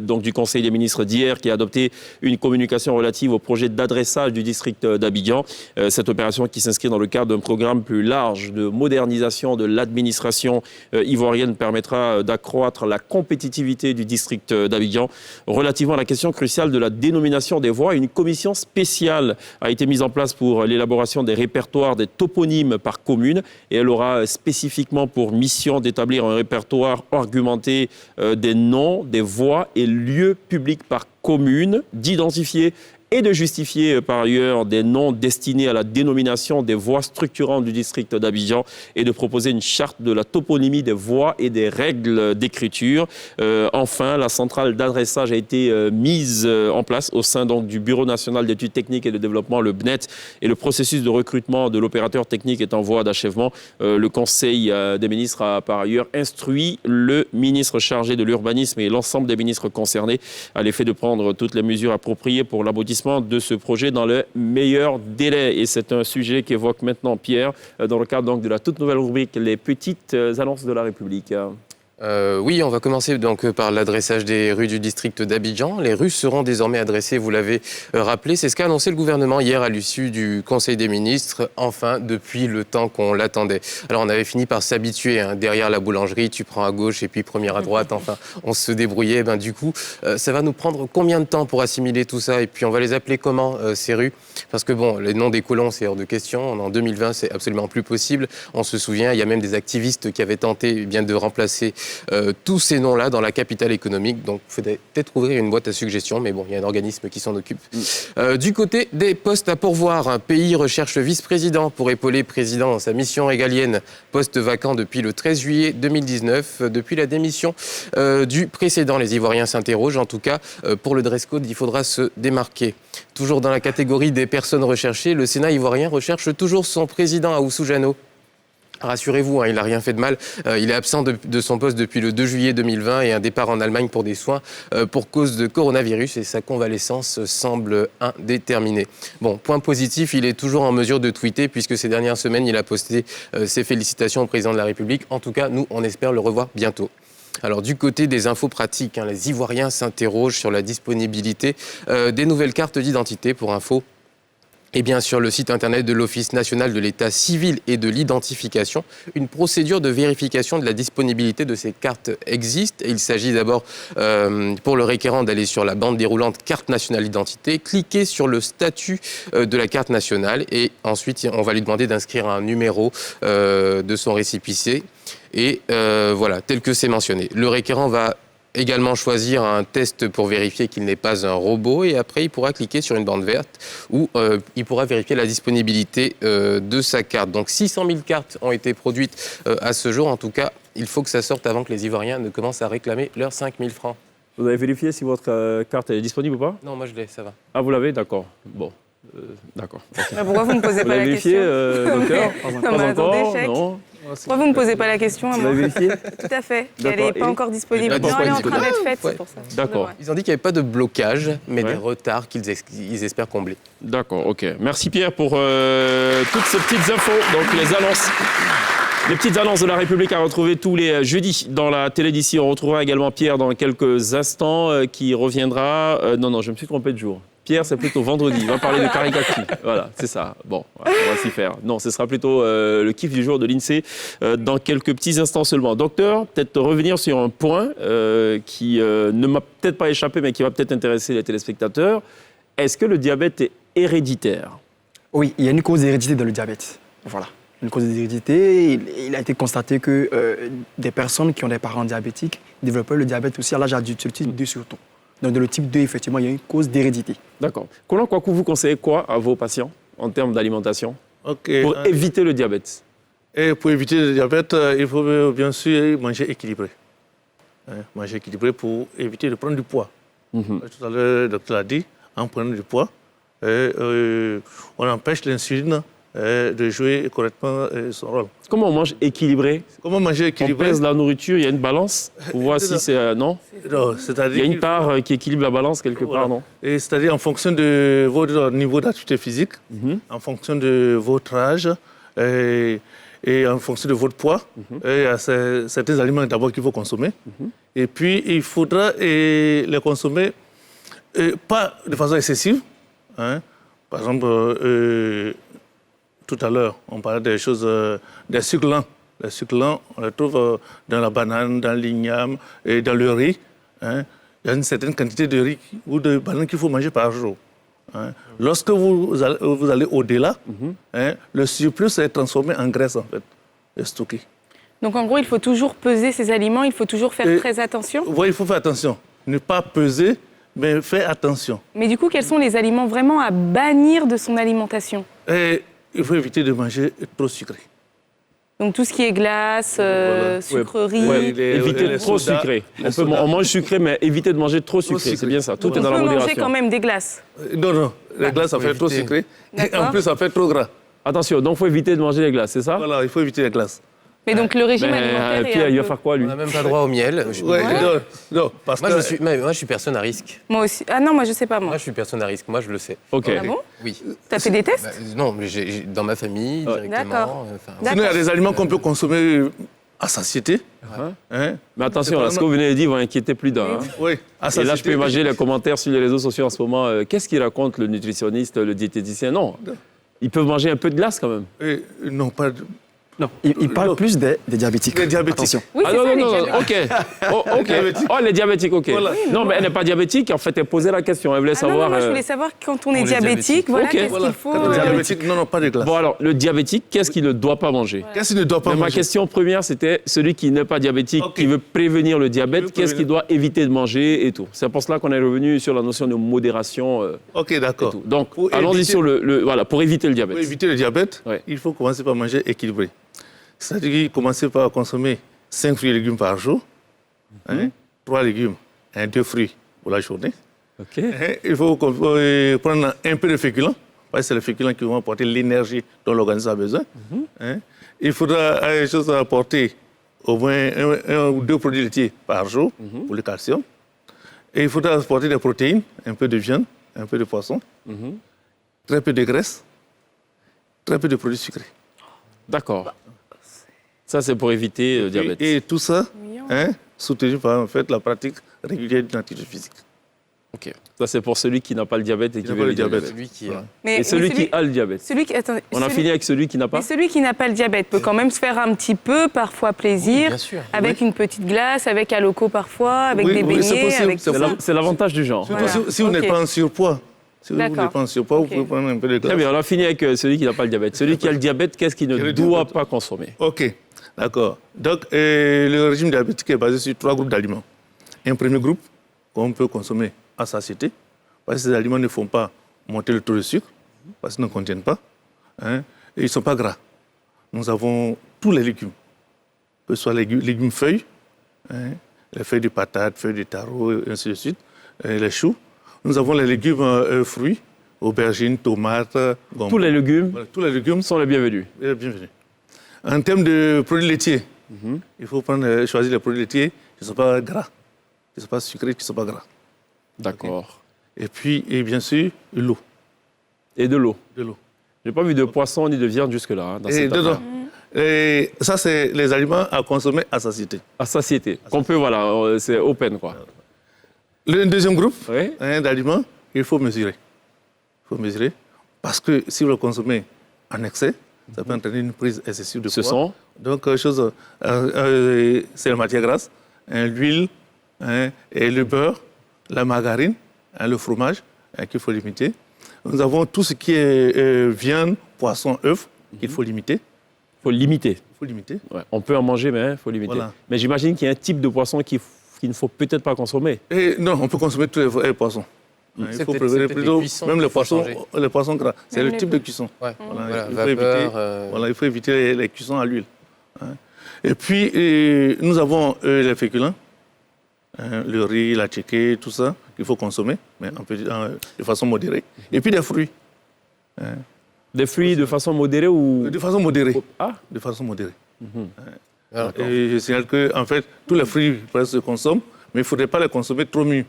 donc du Conseil des ministres d'hier qui a adopté une communication relative au projet d'adressage du district d'Abidjan. Cette opération qui s'inscrit dans le cadre d'un programme plus large de modernisation de l'administration ivoirienne permettra d'accroître la compétitivité du district d'Abidjan. Relativement à la question cruciale de la dénomination des voies, une commission spéciale a été mise en place pour l'élaboration des répertoires des toponymes par commune et elle aura spécifiquement pour mission d'établir un répertoire argumenté des noms, des voies et lieux publics par commune, d'identifier et de justifier par ailleurs des noms destinés à la dénomination des voies structurantes du district d'Abidjan et de proposer une charte de la toponymie des voies et des règles d'écriture. Enfin, la centrale d'adressage a été mise en place au sein donc, du Bureau national d'études techniques et de développement, le BNET, et le processus de recrutement de l'opérateur technique est en voie d'achèvement. Le Conseil des ministres a par ailleurs instruit le ministre chargé de l'urbanisme et l'ensemble des ministres concernés à l'effet de prendre toutes les mesures appropriées pour l'aboutissement l'aboutissement de ce projet dans le meilleur délai. Et c'est un sujet qu'évoque maintenant Pierre dans le cadre donc, de la toute nouvelle rubrique « Les petites annonces de la République ». Oui, on va commencer donc par l'adressage des rues du district d'Abidjan. Les rues seront désormais adressées, vous l'avez rappelé. C'est ce qu'a annoncé le gouvernement hier à l'issue du Conseil des ministres, enfin, depuis le temps qu'on l'attendait. Alors, on avait fini par s'habituer. Hein, derrière la boulangerie, tu prends à gauche et puis première à droite. Enfin, on se débrouillait. Ben, du coup, ça va nous prendre combien de temps pour assimiler tout ça? Et puis, on va les appeler comment, ces rues? Parce que, bon, les noms des colons, c'est hors de question. En 2020, c'est absolument plus possible. On se souvient, il y a même des activistes qui avaient tenté eh bien, de remplacer tous ces noms-là dans la capitale économique. Donc, il faudrait peut-être ouvrir une boîte à suggestions, mais bon, il y a un organisme qui s'en occupe. Du côté des postes à pourvoir, un pays recherche le vice-président pour épauler le président dans sa mission régalienne. Poste vacant depuis le 13 juillet 2019. Depuis la démission du précédent, les Ivoiriens s'interrogent. En tout cas, pour le dress code, il faudra se démarquer. Toujours dans la catégorie des personnes recherchées, le Sénat ivoirien recherche toujours son président Ahoussou Jano. Rassurez-vous, hein, il n'a rien fait de mal. Il est absent de son poste depuis le 2 juillet 2020 et un départ en Allemagne pour des soins pour cause de coronavirus et sa convalescence semble indéterminée. Bon, point positif, il est toujours en mesure de tweeter puisque ces dernières semaines, il a posté ses félicitations au président de la République. En tout cas, nous, on espère le revoir bientôt. Alors du côté des infos pratiques, hein, les Ivoiriens s'interrogent sur la disponibilité des nouvelles cartes d'identité pour info. Et bien sur le site internet de l'Office national de l'état civil et de l'identification, une procédure de vérification de la disponibilité de ces cartes existe. Et il s'agit d'abord pour le requérant d'aller sur la bande déroulante carte nationale d'identité, cliquer sur le statut de la carte nationale et ensuite on va lui demander d'inscrire un numéro de son récépissé. Et voilà, tel que c'est mentionné. Le requérant va également choisir un test pour vérifier qu'il n'est pas un robot et après il pourra cliquer sur une bande verte où il pourra vérifier la disponibilité de sa carte. Donc 600 000 cartes ont été produites à ce jour. En tout cas, il faut que ça sorte avant que les Ivoiriens ne commencent à réclamer leurs 5 000 francs. Vous avez vérifié si votre carte est disponible ou pas? Non, moi je l'ai, ça va. Ah, vous l'avez? D'accord. Bon. D'accord. Okay. Pourquoi vous ne me posez pas la question? Vous l'avez vérifié, docteur? Pas encore? Non. Pourquoi vous ne me posez pas la question à moi? Vous l'avez vérifié? Tout à fait. Elle n'est pas encore disponible. Non, elle est en train d'être faite, c'est pour ça. D'accord. Ils ont dit qu'il n'y avait pas de blocage, mais des retards qu'ils espèrent combler. D'accord, ok. Merci Pierre pour toutes ces petites infos, donc les annonces. Les petites annonces de la République à retrouver tous les jeudis dans la télé d'ici. On retrouvera également Pierre dans quelques instants qui reviendra. Non, je me suis trompé de jour. Pierre, c'est plutôt vendredi. Il va parler de Caricaki. Voilà, c'est ça. Bon, voilà, on va s'y faire. Non, ce sera plutôt le kiff du jour de l'INSEE dans quelques petits instants seulement. Docteur, peut-être revenir sur un point qui ne m'a peut-être pas échappé, mais qui va peut-être intéresser les téléspectateurs. Est-ce que le diabète est héréditaire? Oui, il y a une cause d'hérédité dans le diabète. Voilà. Une cause d'hérédité. Il a été constaté que des personnes qui ont des parents diabétiques développaient le diabète aussi à l'âge adulte, le type 2 surtout. Donc, dans le type 2, effectivement, il y a une cause d'hérédité. D'accord. Colin Kouakou, vous conseillez quoi à vos patients en termes d'alimentation pour éviter le diabète? Et pour éviter le diabète, il faut bien sûr manger équilibré. Manger équilibré pour éviter de prendre du poids. Tout à l'heure, le docteur l'a dit, en prenant du poids, on empêche l'insuline de jouer correctement son rôle. Comment on mange équilibré? Comment manger équilibré? On pèse la nourriture, il y a une balance pour voir si c'est... non, c'est-à-dire il y a une part qui équilibre la balance quelque part, non? Et c'est-à-dire en fonction de votre niveau d'activité physique, en fonction de votre âge et en fonction de votre poids, il y a certains aliments d'abord qu'il faut consommer. Et puis, il faudra les consommer pas de façon excessive. Hein. Par exemple, tout à l'heure, on parlait des choses, des sucres lents. Les sucres lents, on les trouve dans la banane, dans l'igname et dans le riz. Hein. Il y a une certaine quantité de riz ou de banane qu'il faut manger par jour. Hein. Lorsque vous allez au-delà, le surplus est transformé en graisse, en fait, et stocké. Donc, en gros, il faut toujours peser ces aliments, il faut toujours faire très attention? Oui, il faut faire attention. Ne pas peser, mais faire attention. Mais du coup, quels sont les aliments vraiment à bannir de son alimentation? Il faut éviter de manger trop sucré. Donc tout ce qui est glace, sucrerie... éviter trop sucré. On mange sucré, mais éviter de manger trop sucré. C'est bien ça, tout est dans la modération. On peut manger quand même des glaces? Non, les glaces, ça fait trop sucré. Et en plus, ça fait trop gras. Attention, donc il faut éviter de manger les glaces, c'est ça? Voilà, il faut éviter les glaces. Mais donc le régime alimentaire Pierre, est il un va peu... faire quoi, lui? On n'a même pas droit au miel. Non, parce Moi, que je suis personne à risque. Moi aussi. Ah non, moi je sais pas, moi. Moi, je suis personne à risque. Moi, je le sais. Ok. Ah bon? Oui. T'as fait des tests? Non, mais dans ma famille, directement. D'accord. sinon, il y a des aliments qu'on peut consommer à satiété. Hein? Mais attention, là, ce que vous venez de dire va inquiéter plus d'un. Hein. Oui, à Et satiété. là, je peux imaginer les commentaires sur les réseaux sociaux en ce moment. Qu'est-ce qu'il raconte, le nutritionniste, le diététicien? Non. Ils peuvent manger un peu de glace quand même. Non, pas de... Non, il parle plus des diabétiques. Des diabétiques. Attention. Oui, c'est non, ça, non, les non, diabètes. ok. Oh, ok. diabétiques. Oh, les diabétiques, ok. Voilà. Non, mais elle n'est pas diabétique. En fait, elle posait la question. Elle voulait Ah non, savoir. non, moi je voulais savoir quand on est est diabétique, diabétique. voilà, Ok. qu'est-ce Voilà. qu'il faut... Quand on est diabétique, non, pas de glace. Bon, alors, le diabétique, qu'est-ce qu'il ne doit pas manger? Qu'est-ce qu'il ne doit pas Mais ma manger? question première, c'était celui qui n'est pas diabétique, Ok. qui veut prévenir le diabète, veut qu'est-ce qu'il doit éviter de manger et tout. C'est pour cela qu'on est revenu sur la notion de modération Ok, et d'accord. tout. Donc, Pour allons-y éviter- sur voilà, pour éviter le diabète. Pour éviter le diabète, Ouais. il faut commencer par manger équilibré. C'est-à-dire commencer par consommer 5 fruits et légumes par jour, 3 légumes et 2 fruits pour la journée. Ok. Il faut prendre un peu de féculents, parce que c'est les féculents qui vont apporter l'énergie dont l'organisme a besoin. Il faudra apporter au moins 1 ou 2 produits laitiers par jour pour le calcium. Et il faudra apporter des protéines, un peu de viande, un peu de poisson, très peu de graisse, très peu de produits sucrés. D'accord. Ça, c'est pour éviter le diabète. Et tout ça, Mignon. soutenu par en fait, la pratique régulière d'une activité physique. Ok. Ça, c'est pour celui qui n'a pas le diabète et qui n'a veut pas le le diabète. diabète. Celui qui... Mais, Et celui mais qui a le diabète. attendez, On a celui- fini avec celui qui n'a pas? Mais celui qui n'a pas le diabète peut quand même se faire un petit peu, parfois plaisir, bien sûr. avec une petite glace, avec un loco parfois, avec Oui, des oui, c'est beignets, possible, avec c'est tout C'est ça. c'est l'avantage du genre. Surtout Voilà. si vous Ok. n'êtes pas en surpoids. Si vous D'accord. n'êtes pas en surpoids, vous Ok. pouvez prendre un peu de glace. Très bien, on a fini avec celui qui n'a pas le diabète. Celui qui a le diabète, qu'est-ce qu'il ne le doit diabète. pas consommer? OK, d'accord. Donc, le régime diabétique est basé sur 3 groupes d'aliments. Un premier groupe qu'on peut consommer à satiété, parce que ces aliments ne font pas monter le taux de sucre, parce qu'ils ne contiennent pas, et ils ne sont pas gras. Nous avons tous les légumes, que ce soit les légumes feuilles, les feuilles de patates, feuilles de taro, et ainsi de suite, et les choux. Nous avons les légumes fruits, aubergines, tomates, gombo. Tous les légumes Voilà, tous les légumes sont les bienvenus. bienvenue. En termes de produits laitiers, il faut choisir les produits laitiers qui ne sont pas gras, qui ne sont pas sucrés, qui ne sont pas gras. D'accord. Et puis, bien sûr, l'eau. Et de l'eau. De l'eau. J'ai pas vu de poisson ni de viande jusque-là hein, dans Et cette dedans. affaire. Et ça, c'est les aliments à consommer à satiété. À satiété. Qu'on peut, voilà, c'est open, quoi. Le deuxième groupe Oui. d'aliments, il faut mesurer. Il faut mesurer. Parce que si vous le consommez en excès, ça peut entraîner une prise excessive de Ce poids. sont Donc, c'est la matière grasse, l'huile, et le beurre, la margarine, le fromage, qu'il faut limiter. Nous avons tout ce qui est viande, poisson, œufs, qu'il faut limiter. faut limiter. Il faut limiter. Ouais, on peut en manger, mais il faut limiter. Voilà. Mais j'imagine qu'il y a un type de poisson qu'il ne faut peut-être pas consommer. Et non, on peut consommer tous les poissons. Il C'est faut peut-être- préférer c'est peut-être plutôt les cuissons même qu'il les faut poissons changer. gras. C'est Même le les type de cuisson. Ouais. Voilà, Voilà, il faut vapeur, éviter, voilà, il faut éviter les cuissons à l'huile. Et puis, nous avons les féculents, le riz, la tchéké, tout ça, qu'il faut consommer, mais de façon modérée. Et puis des fruits, Des fruits de façon modérée ou... de façon modérée. Ah, De façon modérée. Alors, Et je signale que, en fait, tous les fruits se consomment, mais il ne faudrait pas les consommer trop mûrs.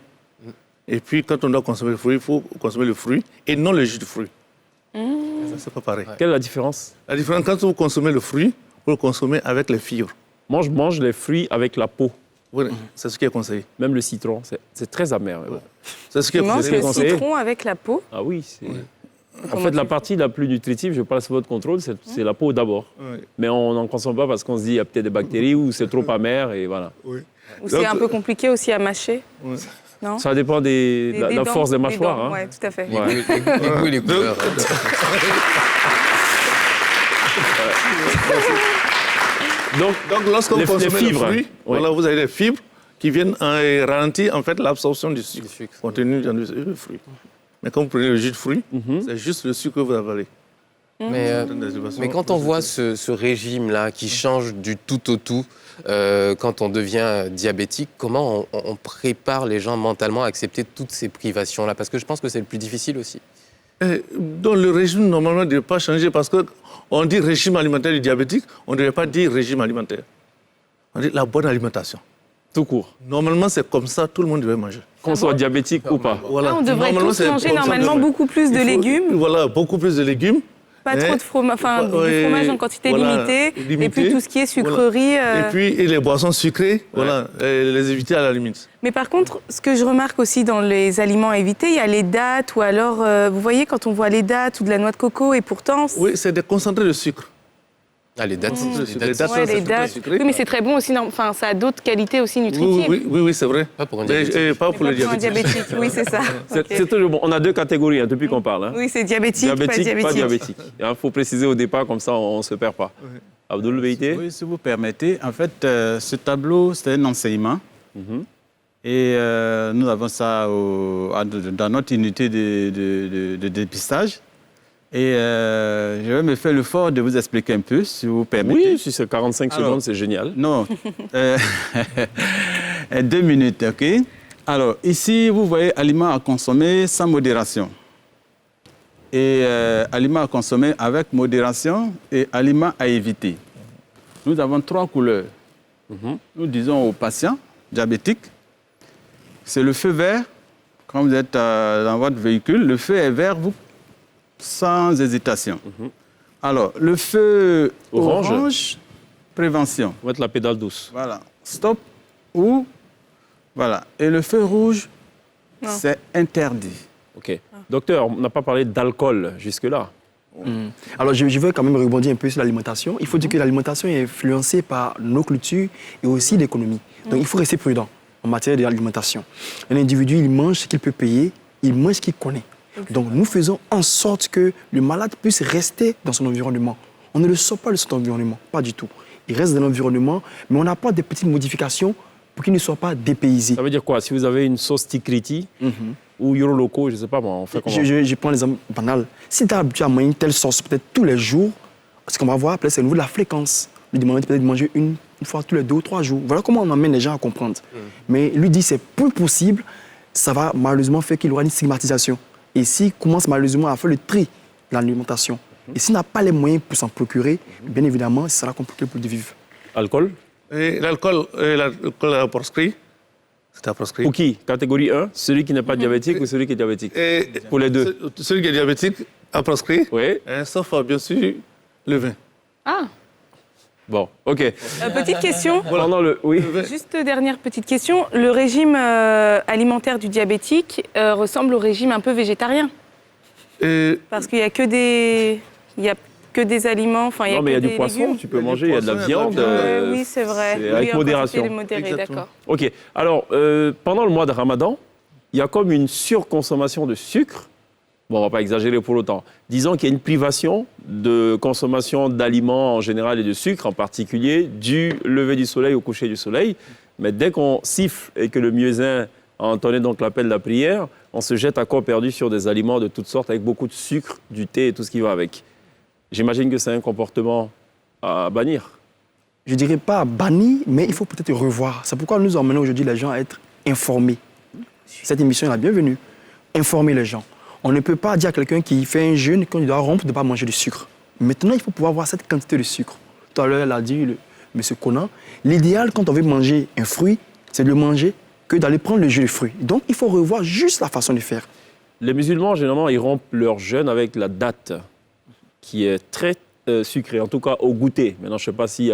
Et puis, quand on doit consommer le fruit, il faut consommer le fruit et non le jus de fruit. Ça, c'est pas pareil. quelle est la différence? La différence, quand vous consommez le fruit, vous le consommez avec les fibres. Moi, je mange les fruits avec la peau, Voilà, c'est ce qui est conseillé. même le citron. C'est très amer. mais bon. C'est ce qui est Tu manges conseillé. le conseillé. citron avec la peau. Ah oui, c'est... En Comment fait, tu la fais partie la plus nutritive, je passe sous votre contrôle, c'est la peau d'abord. Oui. Mais on n'en consomme pas parce qu'on se dit qu'il y a peut-être des bactéries ou c'est trop amer et voilà. Oui. Ou c'est Donc, un peu compliqué aussi à mâcher. Ouais. Non Ça dépend de la dents, force des mâchoires. dents, hein. ouais, tout à fait. Ouais. les goûts et les couleurs. Donc, Lorsque vous les consommez le fibres, fruit, oui. voilà, vous avez des fibres qui viennent ralentir en fait, l'absorption du sucre Du sucre. contenu dans le fruit. Mais quand vous prenez le jus de fruit, c'est juste le sucre que vous avalez. Mais quand on voit ce régime-là qui change du tout au tout, quand on devient diabétique, comment on prépare les gens mentalement à accepter toutes ces privations-là? Parce que je pense que c'est le plus difficile aussi. Dans le régime, normalement, ne pas changer parce qu'on on dit régime alimentaire du diabétique, on ne devrait pas dire régime alimentaire. On dit la bonne alimentation. Tout court. Normalement, c'est comme ça, tout le monde devait manger. Qu'on soit diabétique ou pas. Voilà. On devrait Normalement, tous c'est manger comme ça, normalement beaucoup plus de légumes. Voilà, beaucoup plus de légumes. Pas trop de fromage, enfin du fromage en quantité limitée, et puis tout ce qui est sucrerie. Et puis et les boissons sucrées, voilà, et les éviter à la limite. Mais par contre, ce que je remarque aussi dans les aliments à éviter, il y a les dattes, ou alors, vous voyez, quand on voit les dattes ou de la noix de coco, et pourtant... Oui, c'est des concentrés de sucre. Ah, les dates, Les dates, Ouais, c'est les dattes. sucré. Oui, mais c'est très bon aussi, enfin, ça a d'autres qualités aussi nutritives. Oui, c'est vrai. Pas pour un Mais, diabétique. pas pour Mais les pas pour un diabétiques. diabétique, oui, c'est ça. Ok. C'est toujours bon. On a deux catégories hein, depuis qu'on parle. Hein. Oui, c'est diabétique, pas diabétique. pas diabétique. Il faut préciser au départ, comme ça on ne se perd pas. Abdoul Beïté. Oui, si vous permettez. En fait, ce tableau, c'est un enseignement. Et nous avons ça dans notre unité de dépistage. Et je vais me faire l'effort de vous expliquer un peu, si vous permettez. Oui, si c'est 45 secondes, c'est génial. Non. 2 minutes, OK? Alors, ici, vous voyez aliments à consommer sans modération. Et aliments à consommer avec modération et aliments à éviter. Nous avons 3 couleurs. Nous disons aux patients diabétiques, c'est le feu vert. Quand vous êtes dans votre véhicule, le feu est vert, vous sans hésitation. Alors, le feu orange, prévention. On va mettre la pédale douce. Voilà. Stop ou... Voilà. Et le feu rouge, c'est interdit. OK. Docteur, on n'a pas parlé d'alcool jusque-là. Alors, je veux quand même rebondir un peu sur l'alimentation. Il faut dire que l'alimentation est influencée par nos cultures et aussi l'économie. Donc, il faut rester prudent en matière d'alimentation. Un individu, il mange ce qu'il peut payer, il mange ce qu'il connaît. Donc, nous faisons en sorte que le malade puisse rester dans son environnement. On ne le sort pas de son environnement, pas du tout. Il reste dans l'environnement, mais on apporte des petites modifications pour qu'il ne soit pas dépaysé. Ça veut dire quoi? Si vous avez une sauce tikriti ou yoro loco, je ne sais pas moi, on fait comment? Je prends l'exemple banal. Si tu as habitué à manger une telle sauce peut-être tous les jours, ce qu'on va voir, c'est au niveau de la fréquence. Lui demander peut-être de manger une fois tous les 2 ou 3 jours. Voilà comment on amène les gens à comprendre. Mais lui dit c'est plus possible, ça va malheureusement faire qu'il aura une stigmatisation. Et s'il commence malheureusement à faire le tri de l'alimentation, et s'il n'a pas les moyens pour s'en procurer, bien évidemment, ça sera compliqué pour lui de vivre. Alcool? Et l'alcool est proscrit. C'est à proscrit. Pour qui? Catégorie 1, celui qui n'est pas diabétique ou celui qui est diabétique? Et Pour les deux. Celui qui est diabétique a proscrit, Oui. sauf bien sûr le vin. Ah, Bon, OK. petite question. Pendant le... Oui. Juste dernière petite question. Le régime alimentaire du diabétique ressemble au régime un peu végétarien. Parce qu'il n'y a que des... Il y a que des aliments, enfin, il y a Non, mais il y a que du des poisson, légumes. tu peux manger, il y a de la viande. Oui, c'est vrai. c'est avec Oui, en modération. quantité modérée, Exactement. d'accord. OK. Alors, pendant le mois de Ramadan, il y a comme une surconsommation de sucre. Bon, on ne va pas exagérer pour autant. Disons qu'il y a une privation de consommation d'aliments en général et de sucre en particulier du lever du soleil au coucher du soleil. Mais dès qu'on siffle et que le muezzin a entonné donc l'appel de la prière, on se jette à corps perdu sur des aliments de toutes sortes avec beaucoup de sucre, du thé et tout ce qui va avec. J'imagine que c'est un comportement à bannir. Je ne dirais pas banni, mais il faut peut-être revoir. C'est pourquoi nous emmenons aujourd'hui les gens à être informés. Cette émission est la bienvenue. Informer les gens. On ne peut pas dire à quelqu'un qui fait un jeûne qu'il doit rompre de ne pas manger de sucre. Maintenant, il faut pouvoir avoir cette quantité de sucre. Tout à l'heure, elle a dit, M. Conan, l'idéal quand on veut manger un fruit, c'est de le manger que d'aller prendre le jus de fruit. Donc, il faut revoir juste la façon de faire. Les musulmans, généralement, ils rompent leur jeûne avec la date, qui est très sucrée, en tout cas au goûter. Maintenant, je ne sais pas si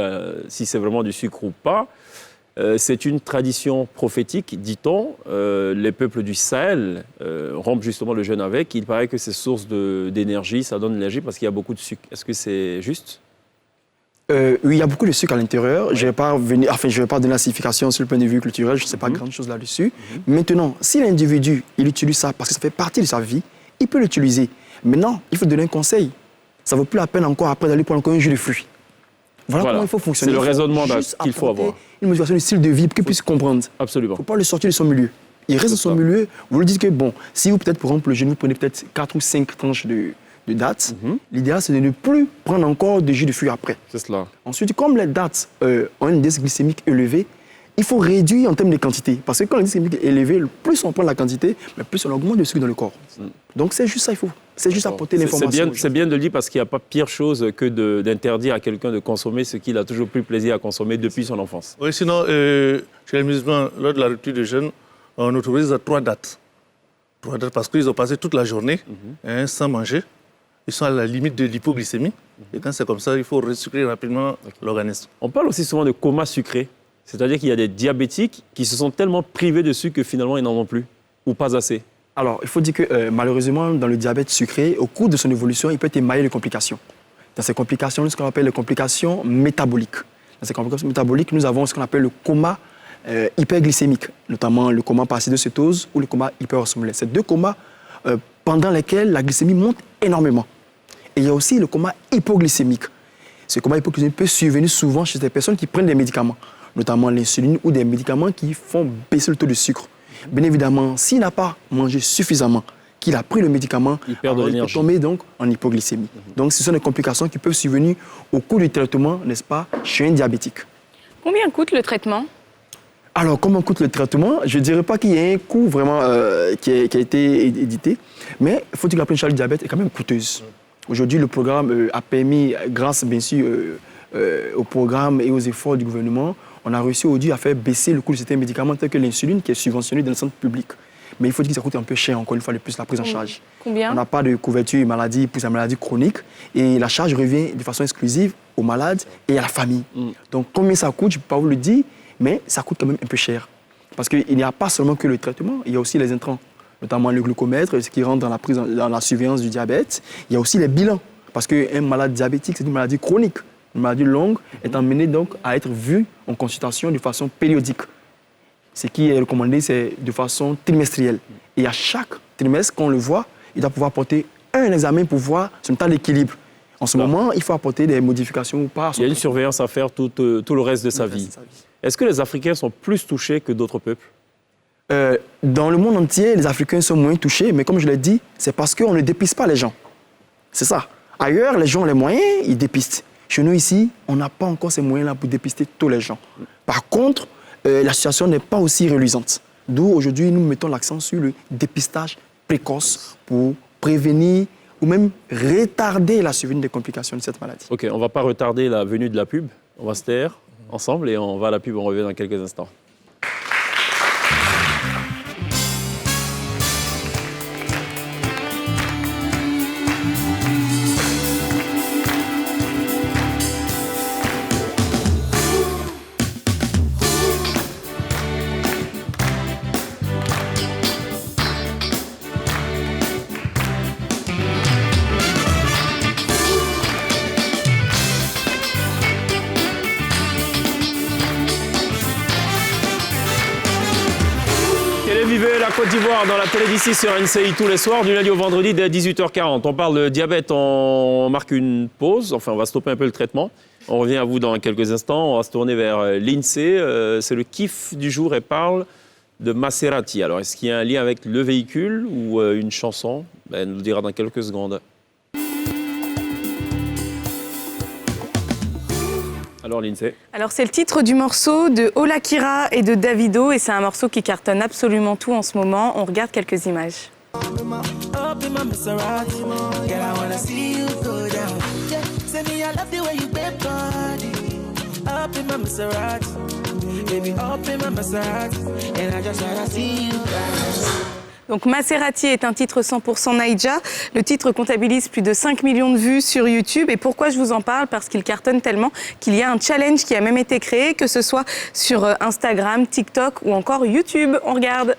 c'est vraiment du sucre ou pas. C'est une tradition prophétique, dit-on. Les peuples du Sahel rompent justement le jeûne avec. Il paraît que c'est source d'énergie, ça donne de l'énergie parce qu'il y a beaucoup de sucre. Est-ce que c'est juste? Oui, il y a beaucoup de sucre à l'intérieur. Ouais. Je ne vais pas donner la signification sur le point de vue culturel, je ne sais pas grand-chose là-dessus. Maintenant, si l'individu, il utilise ça parce que ça fait partie de sa vie, il peut l'utiliser. Maintenant, il faut donner un conseil. Ça ne vaut plus la peine encore après d'aller prendre encore un jus de fruits. Voilà comment il faut fonctionner. C'est le raisonnement qu'il faut avoir. Une motivation de style de vie pour qu'il puisse comprendre. Absolument. Il ne faut pas le sortir de son milieu. Il reste dans son milieu. Vous lui dites que, bon, si vous, peut-être, pour exemple, le jeûne, vous prenez peut-être 4 ou 5 tranches de dates, l'idéal, c'est de ne plus prendre encore de jus de fruits après. C'est cela. Ensuite, comme les dates ont un indice glycémique élevé, il faut réduire en termes de quantité. Parce que quand l'indice glycémique est élevé, plus on prend la quantité, mais plus on augmente le sucre dans le corps. Donc c'est juste ça, c'est juste apporter l'information. C'est bien de le dire parce qu'il n'y a pas pire chose que d'interdire à quelqu'un de consommer ce qu'il a toujours pris plaisir à consommer depuis son enfance. Oui, sinon, chez les musulmans, lors de la rupture de jeûne, on autorise 3 dates. 3 dates parce qu'ils ont passé toute la journée sans manger. Ils sont à la limite de l'hypoglycémie. Et quand c'est comme ça, il faut resucrer rapidement l'organisme. On parle aussi souvent de coma sucré. C'est-à-dire qu'il y a des diabétiques qui se sont tellement privés de sucre que finalement ils n'en ont plus ou pas assez. Alors, il faut dire que malheureusement, dans le diabète sucré, au cours de son évolution, il peut être émaillé de complications. Dans ces complications, ce qu'on appelle les complications métaboliques. Dans ces complications métaboliques, nous avons ce qu'on appelle le coma hyperglycémique, notamment le coma par acidocétose ou le coma hyperosmolaire. C'est 2 comas pendant lesquels la glycémie monte énormément. Et il y a aussi le coma hypoglycémique. Ce coma hypoglycémique peut survenir souvent chez des personnes qui prennent des médicaments, notamment l'insuline ou des médicaments qui font baisser le taux de sucre. Bien évidemment, s'il n'a pas mangé suffisamment, qu'il a pris le médicament, il perd de l'énergie. Il peut tomber donc en hypoglycémie. Donc ce sont des complications qui peuvent survenir au cours du traitement, n'est-ce pas, chez un diabétique. Combien coûte le traitement ? Alors, comment coûte le traitement? Je ne dirais pas qu'il y ait un coût vraiment qui a été édité, mais il faut dire que la prise en charge du diabète est quand même coûteuse. Aujourd'hui, le programme a permis, grâce bien sûr au programme et aux efforts du gouvernement, on a réussi aujourd'hui à faire baisser le coût de certains médicaments tels que l'insuline qui est subventionnée dans le centre public. Mais il faut dire que ça coûte un peu cher, encore une fois de plus, la prise en charge. Combien? On n'a pas de couverture maladie pour la maladie chronique et la charge revient de façon exclusive aux malades et à la famille. Donc, combien ça coûte, je ne peux pas vous le dire, mais ça coûte quand même un peu cher. Parce qu'il n'y a pas seulement que le traitement, il y a aussi les intrants, notamment le glucomètre, ce qui rentre dans la surveillance du diabète. Il y a aussi les bilans, parce qu'un malade diabétique, c'est une maladie chronique. Une maladie longue est amenée donc à être vue en consultation de façon périodique. Ce qui est recommandé, c'est de façon trimestrielle. Et à chaque trimestre, quand on le voit, il doit pouvoir porter un examen pour voir son état d'équilibre. En ce moment, il faut apporter des modifications ou pas. Il y a une surveillance à faire tout le reste de sa vie. Est-ce que les Africains sont plus touchés que d'autres peuples? Dans le monde entier, les Africains sont moins touchés, mais comme je l'ai dit, c'est parce qu'on ne dépiste pas les gens. C'est ça. Ailleurs, les gens ont les moyens, ils dépistent. Chez nous, ici, on n'a pas encore ces moyens-là pour dépister tous les gens. Par contre, la situation n'est pas aussi reluisante. D'où, aujourd'hui, nous mettons l'accent sur le dépistage précoce pour prévenir ou même retarder la survenue des complications de cette maladie. OK, on ne va pas retarder la venue de la pub. On va se taire ensemble et on va à la pub, on revient dans quelques instants. Vivez la Côte d'Ivoire dans la télé d'ici sur NCI tous les soirs, du lundi au vendredi dès 18h40. On parle de diabète, on marque une pause, enfin on va stopper un peu le traitement. On revient à vous dans quelques instants, on va se tourner vers l'INSEE. C'est le kiff du jour et parle de Maserati. Alors est-ce qu'il y a un lien avec le véhicule ou une chanson? Elle nous le dira dans quelques secondes. Alors l'INSEE. Alors c'est le titre du morceau de Ola Kira et de Davido et c'est un morceau qui cartonne absolument tout en ce moment. On regarde quelques images. Donc Maserati est un titre 100% Naija. Le titre comptabilise plus de 5 millions de vues sur YouTube. Et pourquoi je vous en parle? Parce qu'il cartonne tellement qu'il y a un challenge qui a même été créé, que ce soit sur Instagram, TikTok ou encore YouTube. On regarde.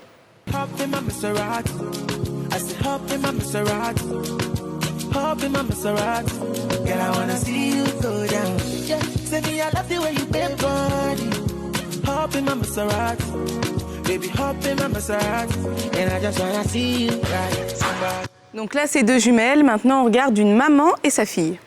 Donc là, c'est 2 jumelles. Maintenant, on regarde une maman et sa fille.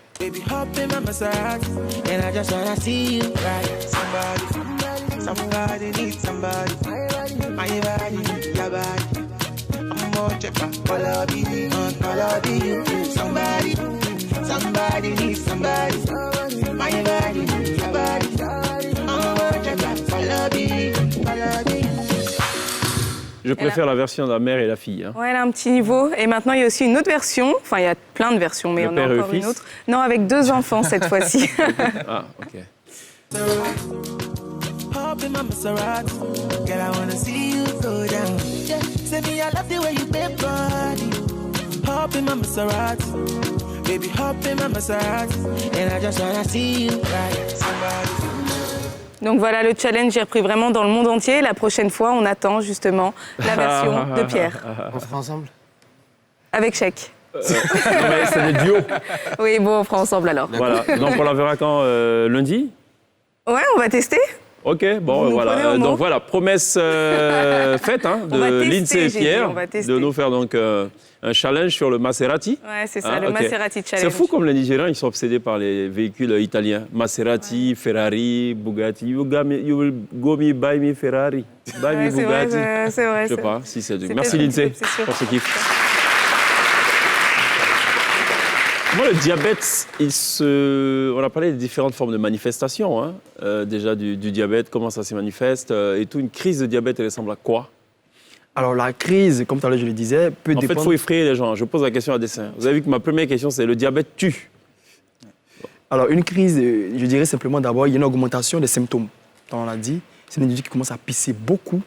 Je préfère la version de la mère et la fille. Hein. Ouais, elle a un petit niveau. Et maintenant, il y a aussi une autre version. Enfin, il y a plein de versions, mais Le on a père et le encore une fils autre. Non, avec 2 enfants cette fois-ci. Ah, ok. Hop in my Maserati, girl, I wanna see you go down. Yeah, say me I love the way you bend body. Hop in my Maserati, baby, hop in my Maserati, and I just wanna see you ride somebody. Donc voilà, le challenge, j'ai repris vraiment dans le monde entier. La prochaine fois, on attend justement la version de Pierre. On fera ensemble? Avec chèque. Non, mais c'est des duos. Oui, bon, on fera ensemble alors. Voilà. Donc, on la verra quand lundi? Ouais, on va tester. Ok, bon, Vous nous prenez voilà. au mot. Donc voilà, promesse faite hein, On va de tester, Lindsay et j'ai dit, Pierre on va tester. de nous faire donc un challenge sur le Maserati. Ouais, c'est ça, Ah, le ok. Maserati Challenge. C'est fou comme les Nigérians, ils sont obsédés par les véhicules italiens. Maserati, Ferrari, Bugatti. You will go me buy me Ferrari. Buy me Ouais, c'est vrai, Bugatti. c'est vrai. Je sais pas si c'est... C'est Merci peut-être Lindsay une petite obsession. pour ce kiff. Moi, le diabète, on a parlé des différentes formes de manifestations. Hein. Déjà du diabète, comment ça se manifeste et tout. Une crise de diabète, elle ressemble à quoi? Alors la crise, comme tout à l'heure je le disais, peut En fait, il dépendre... faut effrayer les gens. Je pose la question à dessein. Vous avez vu que ma première question, c'est le diabète tue. Alors une crise, je dirais simplement d'abord, il y a une augmentation des symptômes. Comme on l'a dit, c'est un individu qui commence à pisser beaucoup,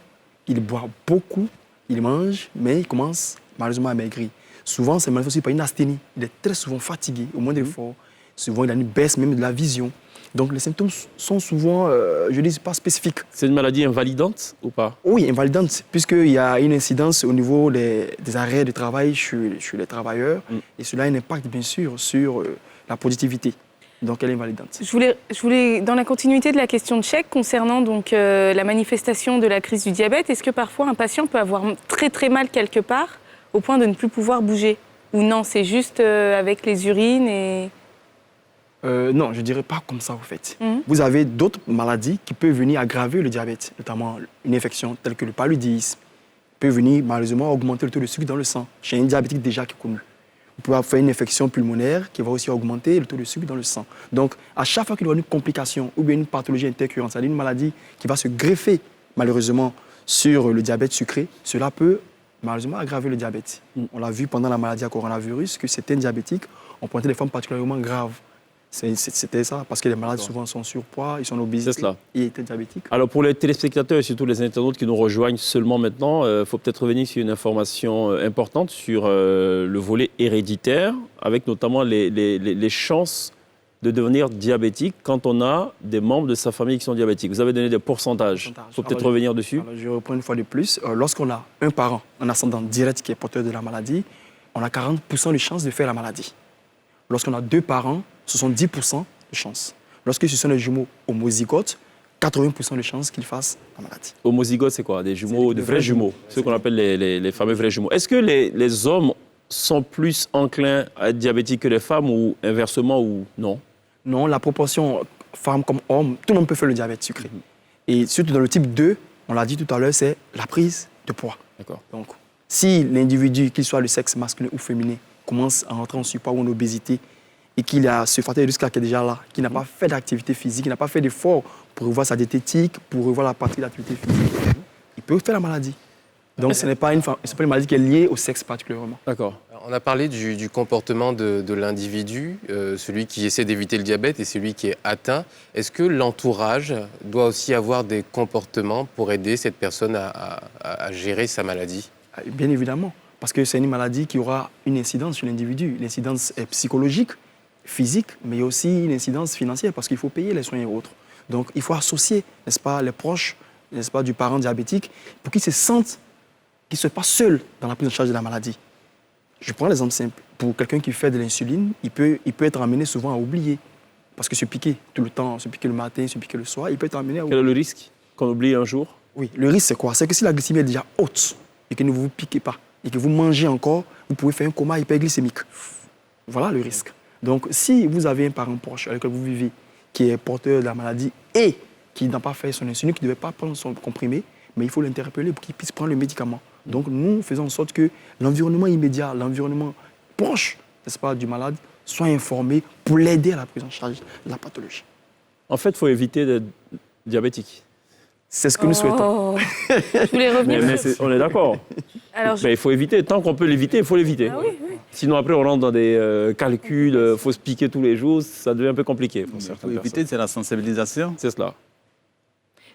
il boit beaucoup, il mange, mais il commence malheureusement à maigrir. Souvent, c'est manifesté par une asthénie. Il est très souvent fatigué, au moindre effort. Souvent, il a une baisse même de la vision. Donc, les symptômes sont souvent, je dis, pas spécifiques. C'est une maladie invalidante ou pas? Oui, invalidante, puisqu'il y a une incidence au niveau des arrêts de travail chez les travailleurs. Et cela a un impact, bien sûr, sur la productivité. Donc, elle est invalidante. Je voulais, dans la continuité de la question de chèque, concernant donc la manifestation de la crise du diabète, est-ce que parfois un patient peut avoir très très mal quelque part au point de ne plus pouvoir bouger? Ou non, c'est juste avec les urines et... Non, je ne dirais pas comme ça, en fait. Vous avez d'autres maladies qui peuvent venir aggraver le diabète, notamment une infection telle que le paludisme, peut venir malheureusement augmenter le taux de sucre dans le sang, chez un diabétique déjà qui est connu. Vous pouvez faire une infection pulmonaire qui va aussi augmenter le taux de sucre dans le sang. Donc, à chaque fois qu'il y aura une complication ou bien une pathologie intercurrente, c'est-à-dire une maladie qui va se greffer malheureusement sur le diabète sucré, cela peut malheureusement aggraver le diabète. On l'a vu pendant la maladie à coronavirus que certains diabétiques ont pointé des formes particulièrement graves. C'était ça, parce que les malades souvent sont surpoids, ils sont en obésité C'est cela. et étaient diabétiques. Alors pour les téléspectateurs et surtout les internautes qui nous rejoignent seulement maintenant, il faut peut-être revenir sur une information importante sur le volet héréditaire, avec notamment les chances de devenir diabétique quand on a des membres de sa famille qui sont diabétiques. Vous avez donné des pourcentages. Il faut peut-être revenir dessus. Alors, je reprends une fois de plus. Lorsqu'on a un parent, un ascendant direct qui est porteur de la maladie, on a 40% de chances de faire la maladie. Lorsqu'on a 2 parents, ce sont 10% de chances. Lorsque ce sont des jumeaux homozygotes, 80% de chances qu'ils fassent la maladie. Homozygote, c'est quoi? Des jumeaux, de vrais jumeaux, ceux qu'on appelle les fameux vrais jumeaux. Est-ce que les hommes sont plus enclins à être diabétiques que les femmes ou inversement ou non? Non, la proportion femmes comme hommes, tout le monde peut faire le diabète sucré. Et surtout dans le type 2, on l'a dit tout à l'heure, c'est la prise de poids. D'accord. Donc, si l'individu, qu'il soit le sexe masculin ou féminin, commence à rentrer en surpoids ou en obésité et qu'il a ce facteur de risque qui est déjà là, qui n'a pas fait d'activité physique, qui n'a pas fait d'effort pour revoir sa diététique, pour revoir la partie d'activité physique, il peut faire la maladie. Donc, ce n'est pas une maladie qui est liée au sexe particulièrement. D'accord. On a parlé du comportement de l'individu, celui qui essaie d'éviter le diabète et celui qui est atteint. Est-ce que l'entourage doit aussi avoir des comportements pour aider cette personne à gérer sa maladie? Bien évidemment, parce que c'est une maladie qui aura une incidence sur l'individu. L'incidence est psychologique, physique, mais aussi une incidence financière, parce qu'il faut payer les soins et autres. Donc, il faut associer, n'est-ce pas, les proches, n'est-ce pas, du parent diabétique, pour qu'ils se sentent, qu'ils ne soient pas seuls dans la prise en charge de la maladie. Je prends l'exemple simple. Pour quelqu'un qui fait de l'insuline, il peut être amené souvent à oublier. Parce que se piquer tout le temps, se piquer le matin, se piquer le soir, il peut être amené à oublier. Quel est le risque qu'on oublie un jour? Oui, le risque, c'est quoi? C'est que si la glycémie est déjà haute et que ne vous piquez pas, et que vous mangez encore, vous pouvez faire un coma hyperglycémique. Voilà le risque. Donc, si vous avez un parent proche avec lequel vous vivez, qui est porteur de la maladie et qui n'a pas fait son insuline, qui ne devait pas prendre son comprimé, mais il faut l'interpeller pour qu'il puisse prendre le médicament. Donc, nous faisons en sorte que l'environnement immédiat, l'environnement proche, n'est-ce pas, du malade, soit informé pour l'aider à la prise en charge de la pathologie. En fait, il faut éviter d'être diabétique. C'est ce que nous souhaitons. Oh. Je voulais revenir sur... On est d'accord. Alors, Mais il faut éviter. Tant qu'on peut l'éviter, il faut l'éviter. Ah oui, oui. Sinon, après, on rentre dans des calculs, il faut se piquer tous les jours, ça devient un peu compliqué pour Il certaines faut éviter, personnes. c'est la sensibilisation. C'est cela.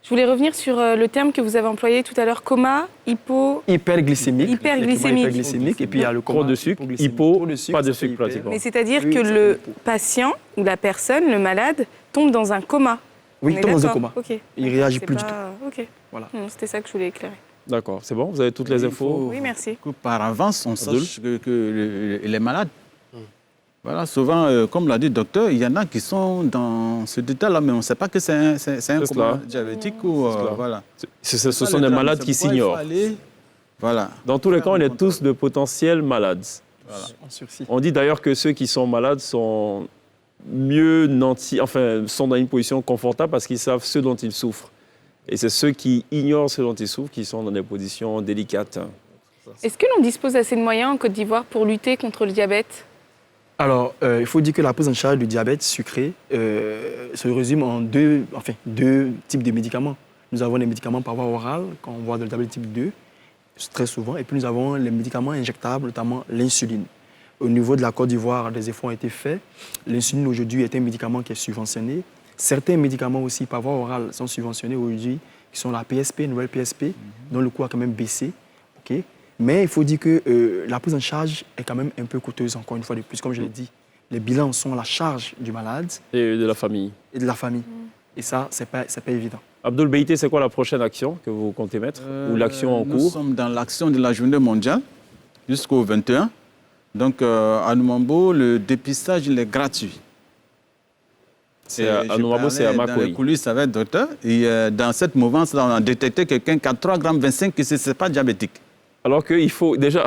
Je voulais revenir sur le terme que vous avez employé tout à l'heure, coma, Hyperglycémique. Hyperglycémique. Hyperglycémique. Et puis il y a le Trop coma. de sucre, hypoglycémique. hypo, Trop de sucre, pas de ça fait sucre hyper. pratiquement. Mais c'est-à-dire Oui, que c'est le hypo. patient ou la personne, le malade, tombe dans un coma. Oui, On est tombe dans un d'accord. coma. Ok. Il réagit C'est plus du pas- Ok. Voilà. C'était ça que je voulais éclairer. D'accord, c'est bon, vous avez toutes les infos. Oui, merci. Que par avance, on Abdul. sache que les malades. Voilà, souvent, comme l'a dit le docteur, il y en a qui sont dans ce détail-là, mais on ne sait pas que c'est un cela. coma diabétique ou cela. voilà. Ce sont des malades qui s'ignorent. Voilà. Dans tous les cas, on est tous de potentiels malades. En sursis. On dit d'ailleurs que ceux qui sont malades sont mieux nantis, enfin, sont dans une position confortable parce qu'ils savent ce dont ils souffrent. Et c'est ceux qui ignorent ce dont ils souffrent qui sont dans des positions délicates. Est-ce que l'on dispose assez de moyens en Côte d'Ivoire pour lutter contre le diabète? Alors, il faut dire que la prise en charge du diabète sucré se résume en deux types de médicaments. Nous avons les médicaments par voie orale, quand on voit le diabète type 2, très souvent, et puis nous avons les médicaments injectables, notamment l'insuline. Au niveau de la Côte d'Ivoire, des efforts ont été faits. L'insuline, aujourd'hui, est un médicament qui est subventionné. Certains médicaments aussi par voie orale sont subventionnés aujourd'hui, qui sont la PSP, nouvelle PSP, dont le coût a quand même baissé. Okay. Mais il faut dire que la prise en charge est quand même un peu coûteuse, encore une fois de plus. Comme je l'ai dit, les bilans sont à la charge du malade Et de la famille. et de la famille. Et ça, c'est pas évident. Abdul Beïté, c'est quoi la prochaine action que vous comptez mettre ou l'action en Nous cours? sommes dans l'action de la journée mondiale jusqu'au 21. Donc, à Numambo, le dépistage, il est gratuit. C'est à Numambo, c'est à Dans Makoi. les coulisses avec le docteur. Et dans cette mouvance-là, on a détecté quelqu'un qui a 3,25 g, qui n'est pas diabétique. Alors qu'il faut déjà...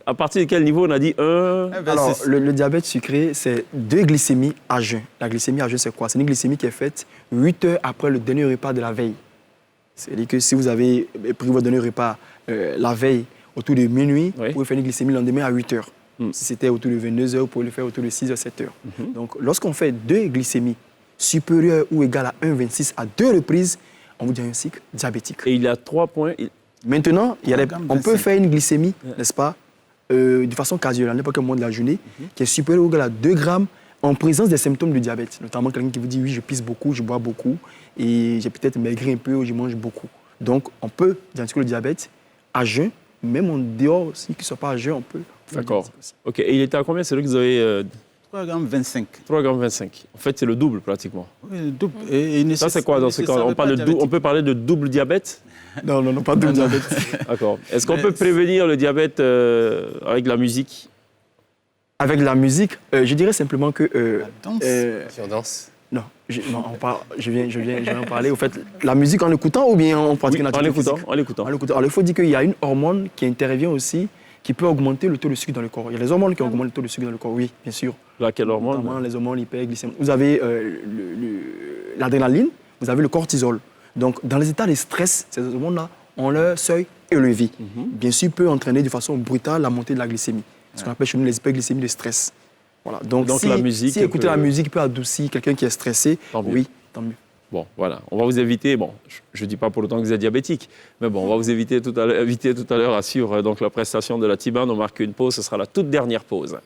À partir de quel niveau on a dit 1 Alors, le diabète sucré, c'est 2 glycémies à jeun. La glycémie à jeun, c'est quoi? C'est une glycémie qui est faite 8 heures après le dernier repas de la veille. C'est-à-dire que si vous avez pris votre dernier repas la veille autour de minuit, Oui. vous pouvez faire une glycémie le lendemain à 8 heures. Mm. Si c'était autour de 22 heures, vous pouvez le faire autour de 6 heures, 7 heures. Donc, lorsqu'on fait 2 glycémies supérieures ou égales à 1,26 à 2 reprises, on vous diagnostique diabétique. Et il y a 3 points. Maintenant, on peut 3,25. faire une glycémie, n'est-ce pas, de façon casuelle, à n'importe quel moment de la journée, qui est supérieure ou égale à 2 grammes en présence des symptômes de diabète. Notamment quelqu'un qui vous dit, oui, je pisse beaucoup, je bois beaucoup, et j'ai peut-être maigri un peu ou je mange beaucoup. Donc, on peut diagnostiquer le diabète à jeun, même en dehors aussi, qu'il ne soit pas à jeun, on peut. D'accord. OK. Et il était à combien? C'est là que vous avez 3,25 g. 3,25 g. En fait, c'est le double pratiquement. Oui, double. Et Ça, c'est quoi dans ce cas? On peut parler de double diabète? Non, pas de diabète. D'accord. Est-ce qu'on peut prévenir le diabète avec la musique? Avec la musique, je dirais simplement que... La danse. Si on danse. non, je viens en parler. Au fait, la musique en l'écoutant ou bien en pratiquant Oui, la en activité l'écoutant. physique? En l'écoutant. En l'écoutant. Alors, il faut dire qu'il y a une hormone qui intervient aussi, qui peut augmenter le taux de sucre dans le corps. Il y a les hormones qui augmentent le taux de sucre dans le corps, oui, bien sûr. Laquelle hormone? Notamment les hormones hyperglycémiques. Vous avez l'adrénaline, vous avez le cortisol. Donc, dans les états de stress, ces hormones-là ont leur seuil élevé. Bien sûr, peut entraîner de façon brutale la montée de la glycémie. Ce qu'on appelle chez nous les hyperglycémies de stress. Voilà. Donc si, la musique si écouter peut- la musique peut adoucir quelqu'un qui est stressé, Tant mieux. oui, tant mieux. Bon, voilà. On va vous éviter, bon, je ne dis pas pour autant que vous êtes diabétique, mais bon, on va vous éviter tout à l'heure à suivre donc, la prestation de la Tibane. On marque une pause, ce sera la toute dernière pause.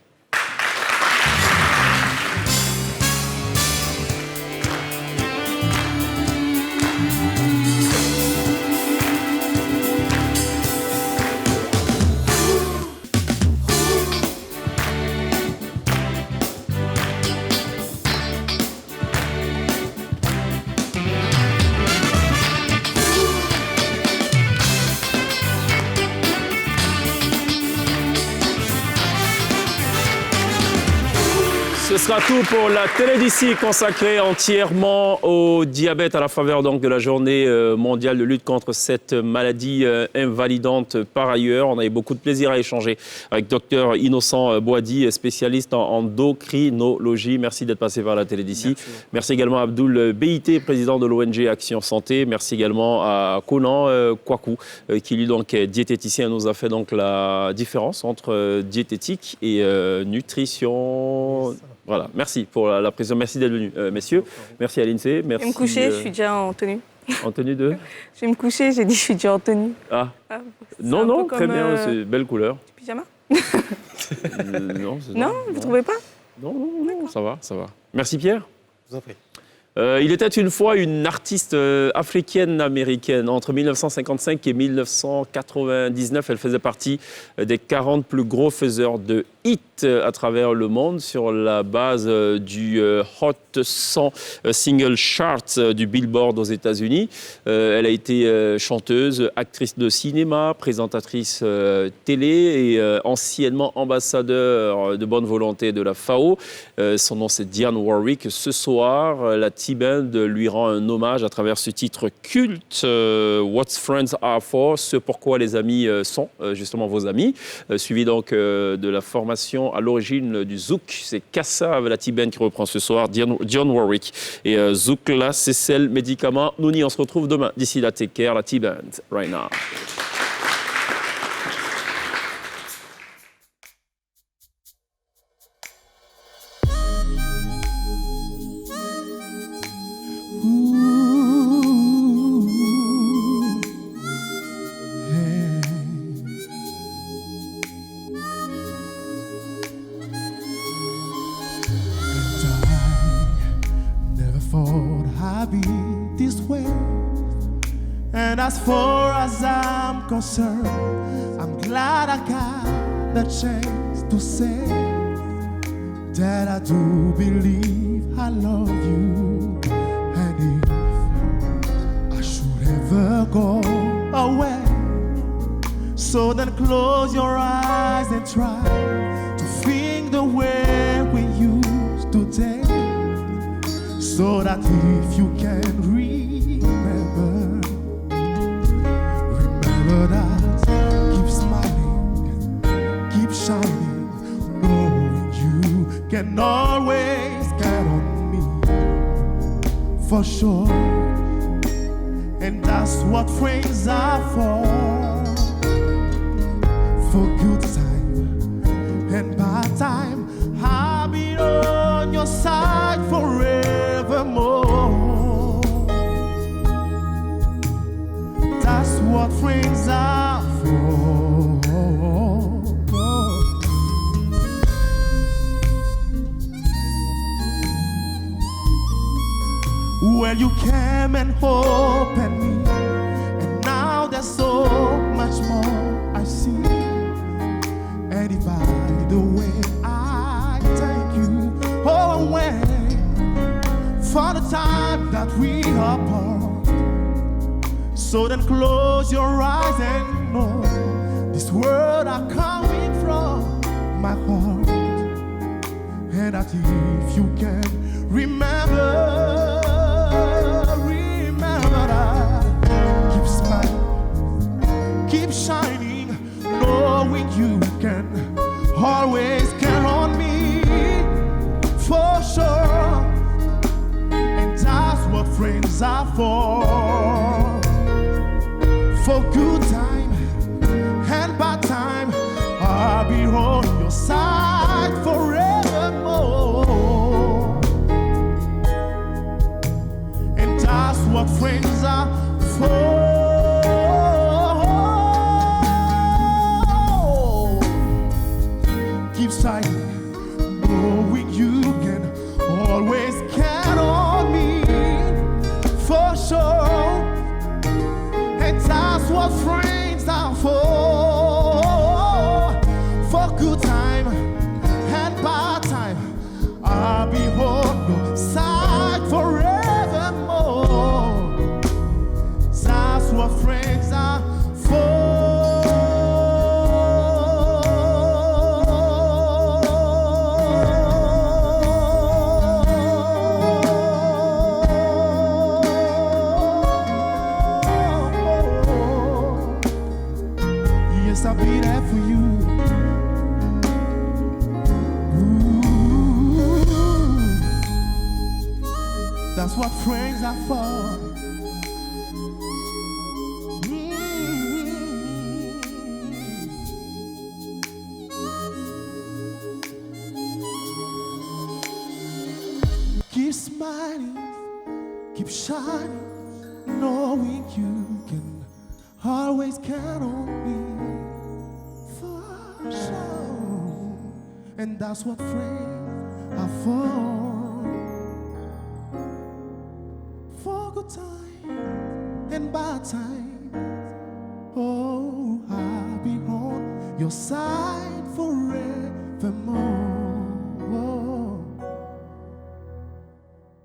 Ce sera tout pour la télé d'ici consacrée entièrement au diabète à la faveur donc, de la journée mondiale de lutte contre cette maladie invalidante par ailleurs. On a eu beaucoup de plaisir à échanger avec Dr Innocent Boadi, spécialiste en endocrinologie. Merci d'être passé par la télé d'ici. Merci également à Abdul Beïté, président de l'ONG Action Santé. Merci également à Conan Kwaku, qui lui donc est diététicien, nous a fait donc la différence entre diététique et nutrition. Voilà, merci pour la présentation. Merci d'être venu, messieurs. Merci à l'INSEE. Je vais Merci. me coucher, je suis déjà en tenue. En tenue de Je vais me coucher, j'ai dit je suis déjà en tenue. Ah. Ah, c'est Non, un non, peu très comme, bien, c'est belle couleur. Pyjama? Non, Non, vous trouvez pas? Non, non, ça va, ça va. Merci Pierre. Je vous en prie. Il était une fois une artiste africaine-américaine. Entre 1955 et 1999, elle faisait partie des 40 plus gros faiseurs de hits à travers le monde sur la base du Hot 100 Single Chart du Billboard aux États-Unis. Elle a été chanteuse, actrice de cinéma, présentatrice télé et anciennement ambassadeur de bonne volonté de la FAO. Son nom, c'est Dionne Warwick. Ce soir, la T-Band lui rend un hommage à travers ce titre culte, What Friends Are For, ce pourquoi les amis sont justement vos amis, suivi donc de la formation à l'origine du Zouk. C'est Kassa avec la T-Band qui reprend ce soir, Dionne Warwick. Et Zouk, là, c'est celle médicament. Nous, on se retrouve demain. D'ici là, take care, la T-Band, right now. And as far as I'm concerned, I'm glad I got the chance to say that I do believe I love you. And if I should ever go away, so then close your eyes and try to think the way we used to take, so that if you can that keep smiling, keep shining, knowing you can always count on me for sure. And that's what friends are for good time and bad time. I'll be on your side forevermore. That's what friends are for. Well, you came and opened me, and now there's so much more I see. And if by the way I thank you away for the time that we are apart. So then close your eyes and know these words are coming from my heart. And that if you can remember that, keep smiling, keep shining, knowing you can always count on me for sure. And that's what friends are for good time and bad time. I'll be on your side forevermore. And that's what friends are for. Keep silent, knowing you can always count on me for sure. And that's what friends are for good time and bad time. I'll be on your side forevermore. That's what friends are for. I'll be there for you. Ooh, that's what friends are for. Keep smiling, keep shining, knowing you can always count on me for sure. And that's what friends are for good time and bad time. Oh, I'll be on your side forevermore.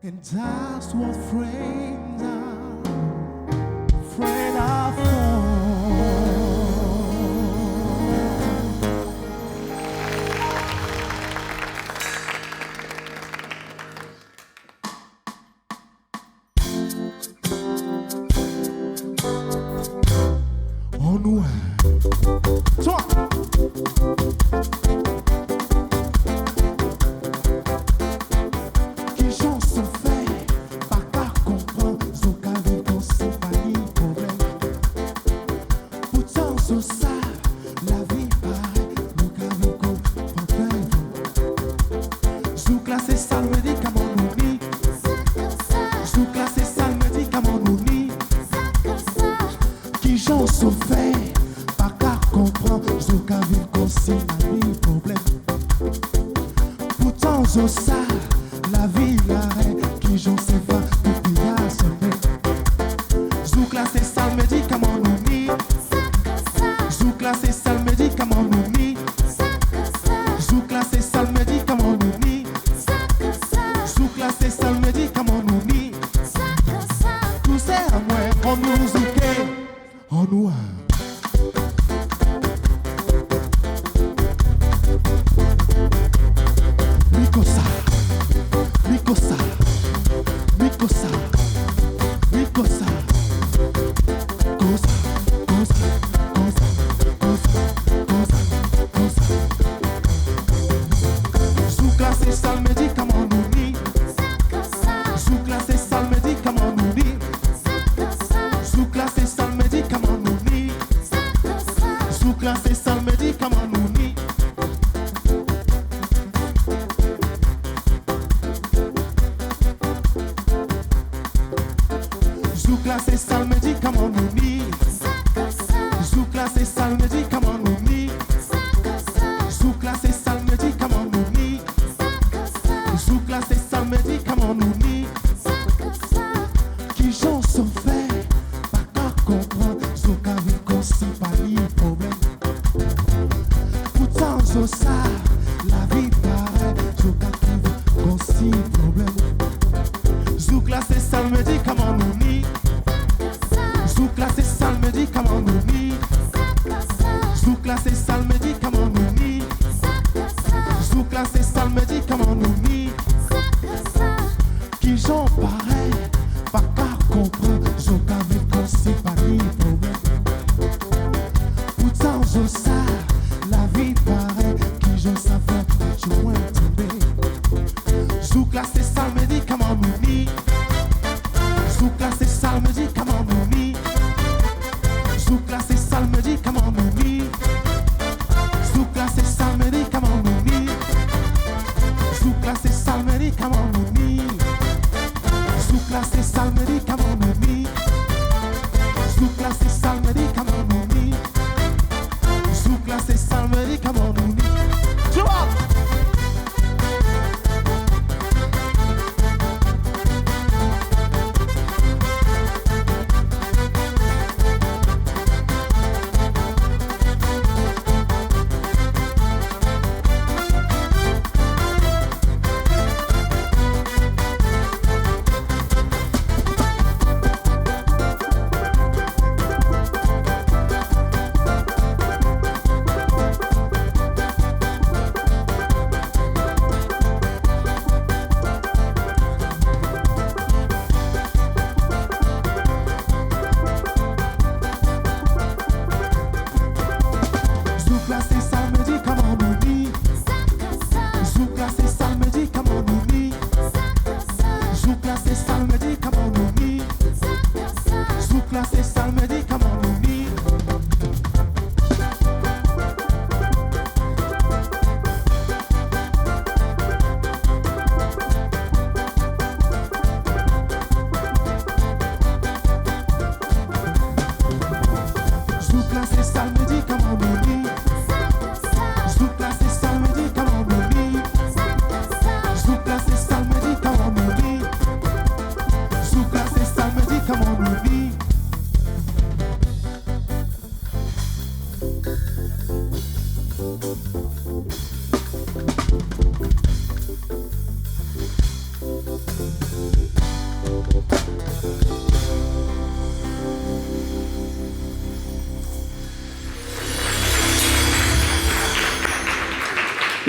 And that's what friends are. Friends are for. En noir. Toi.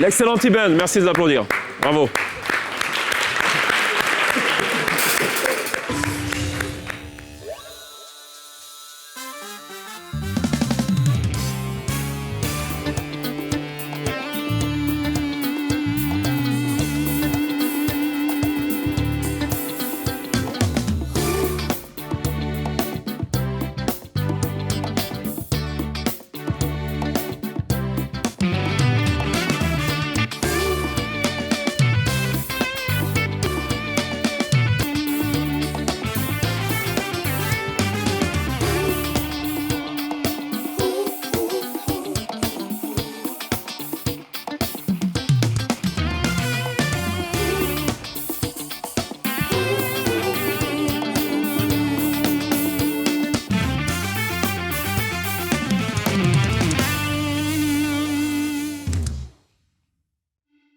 L'excellent Iben, merci de l'applaudir. Bravo.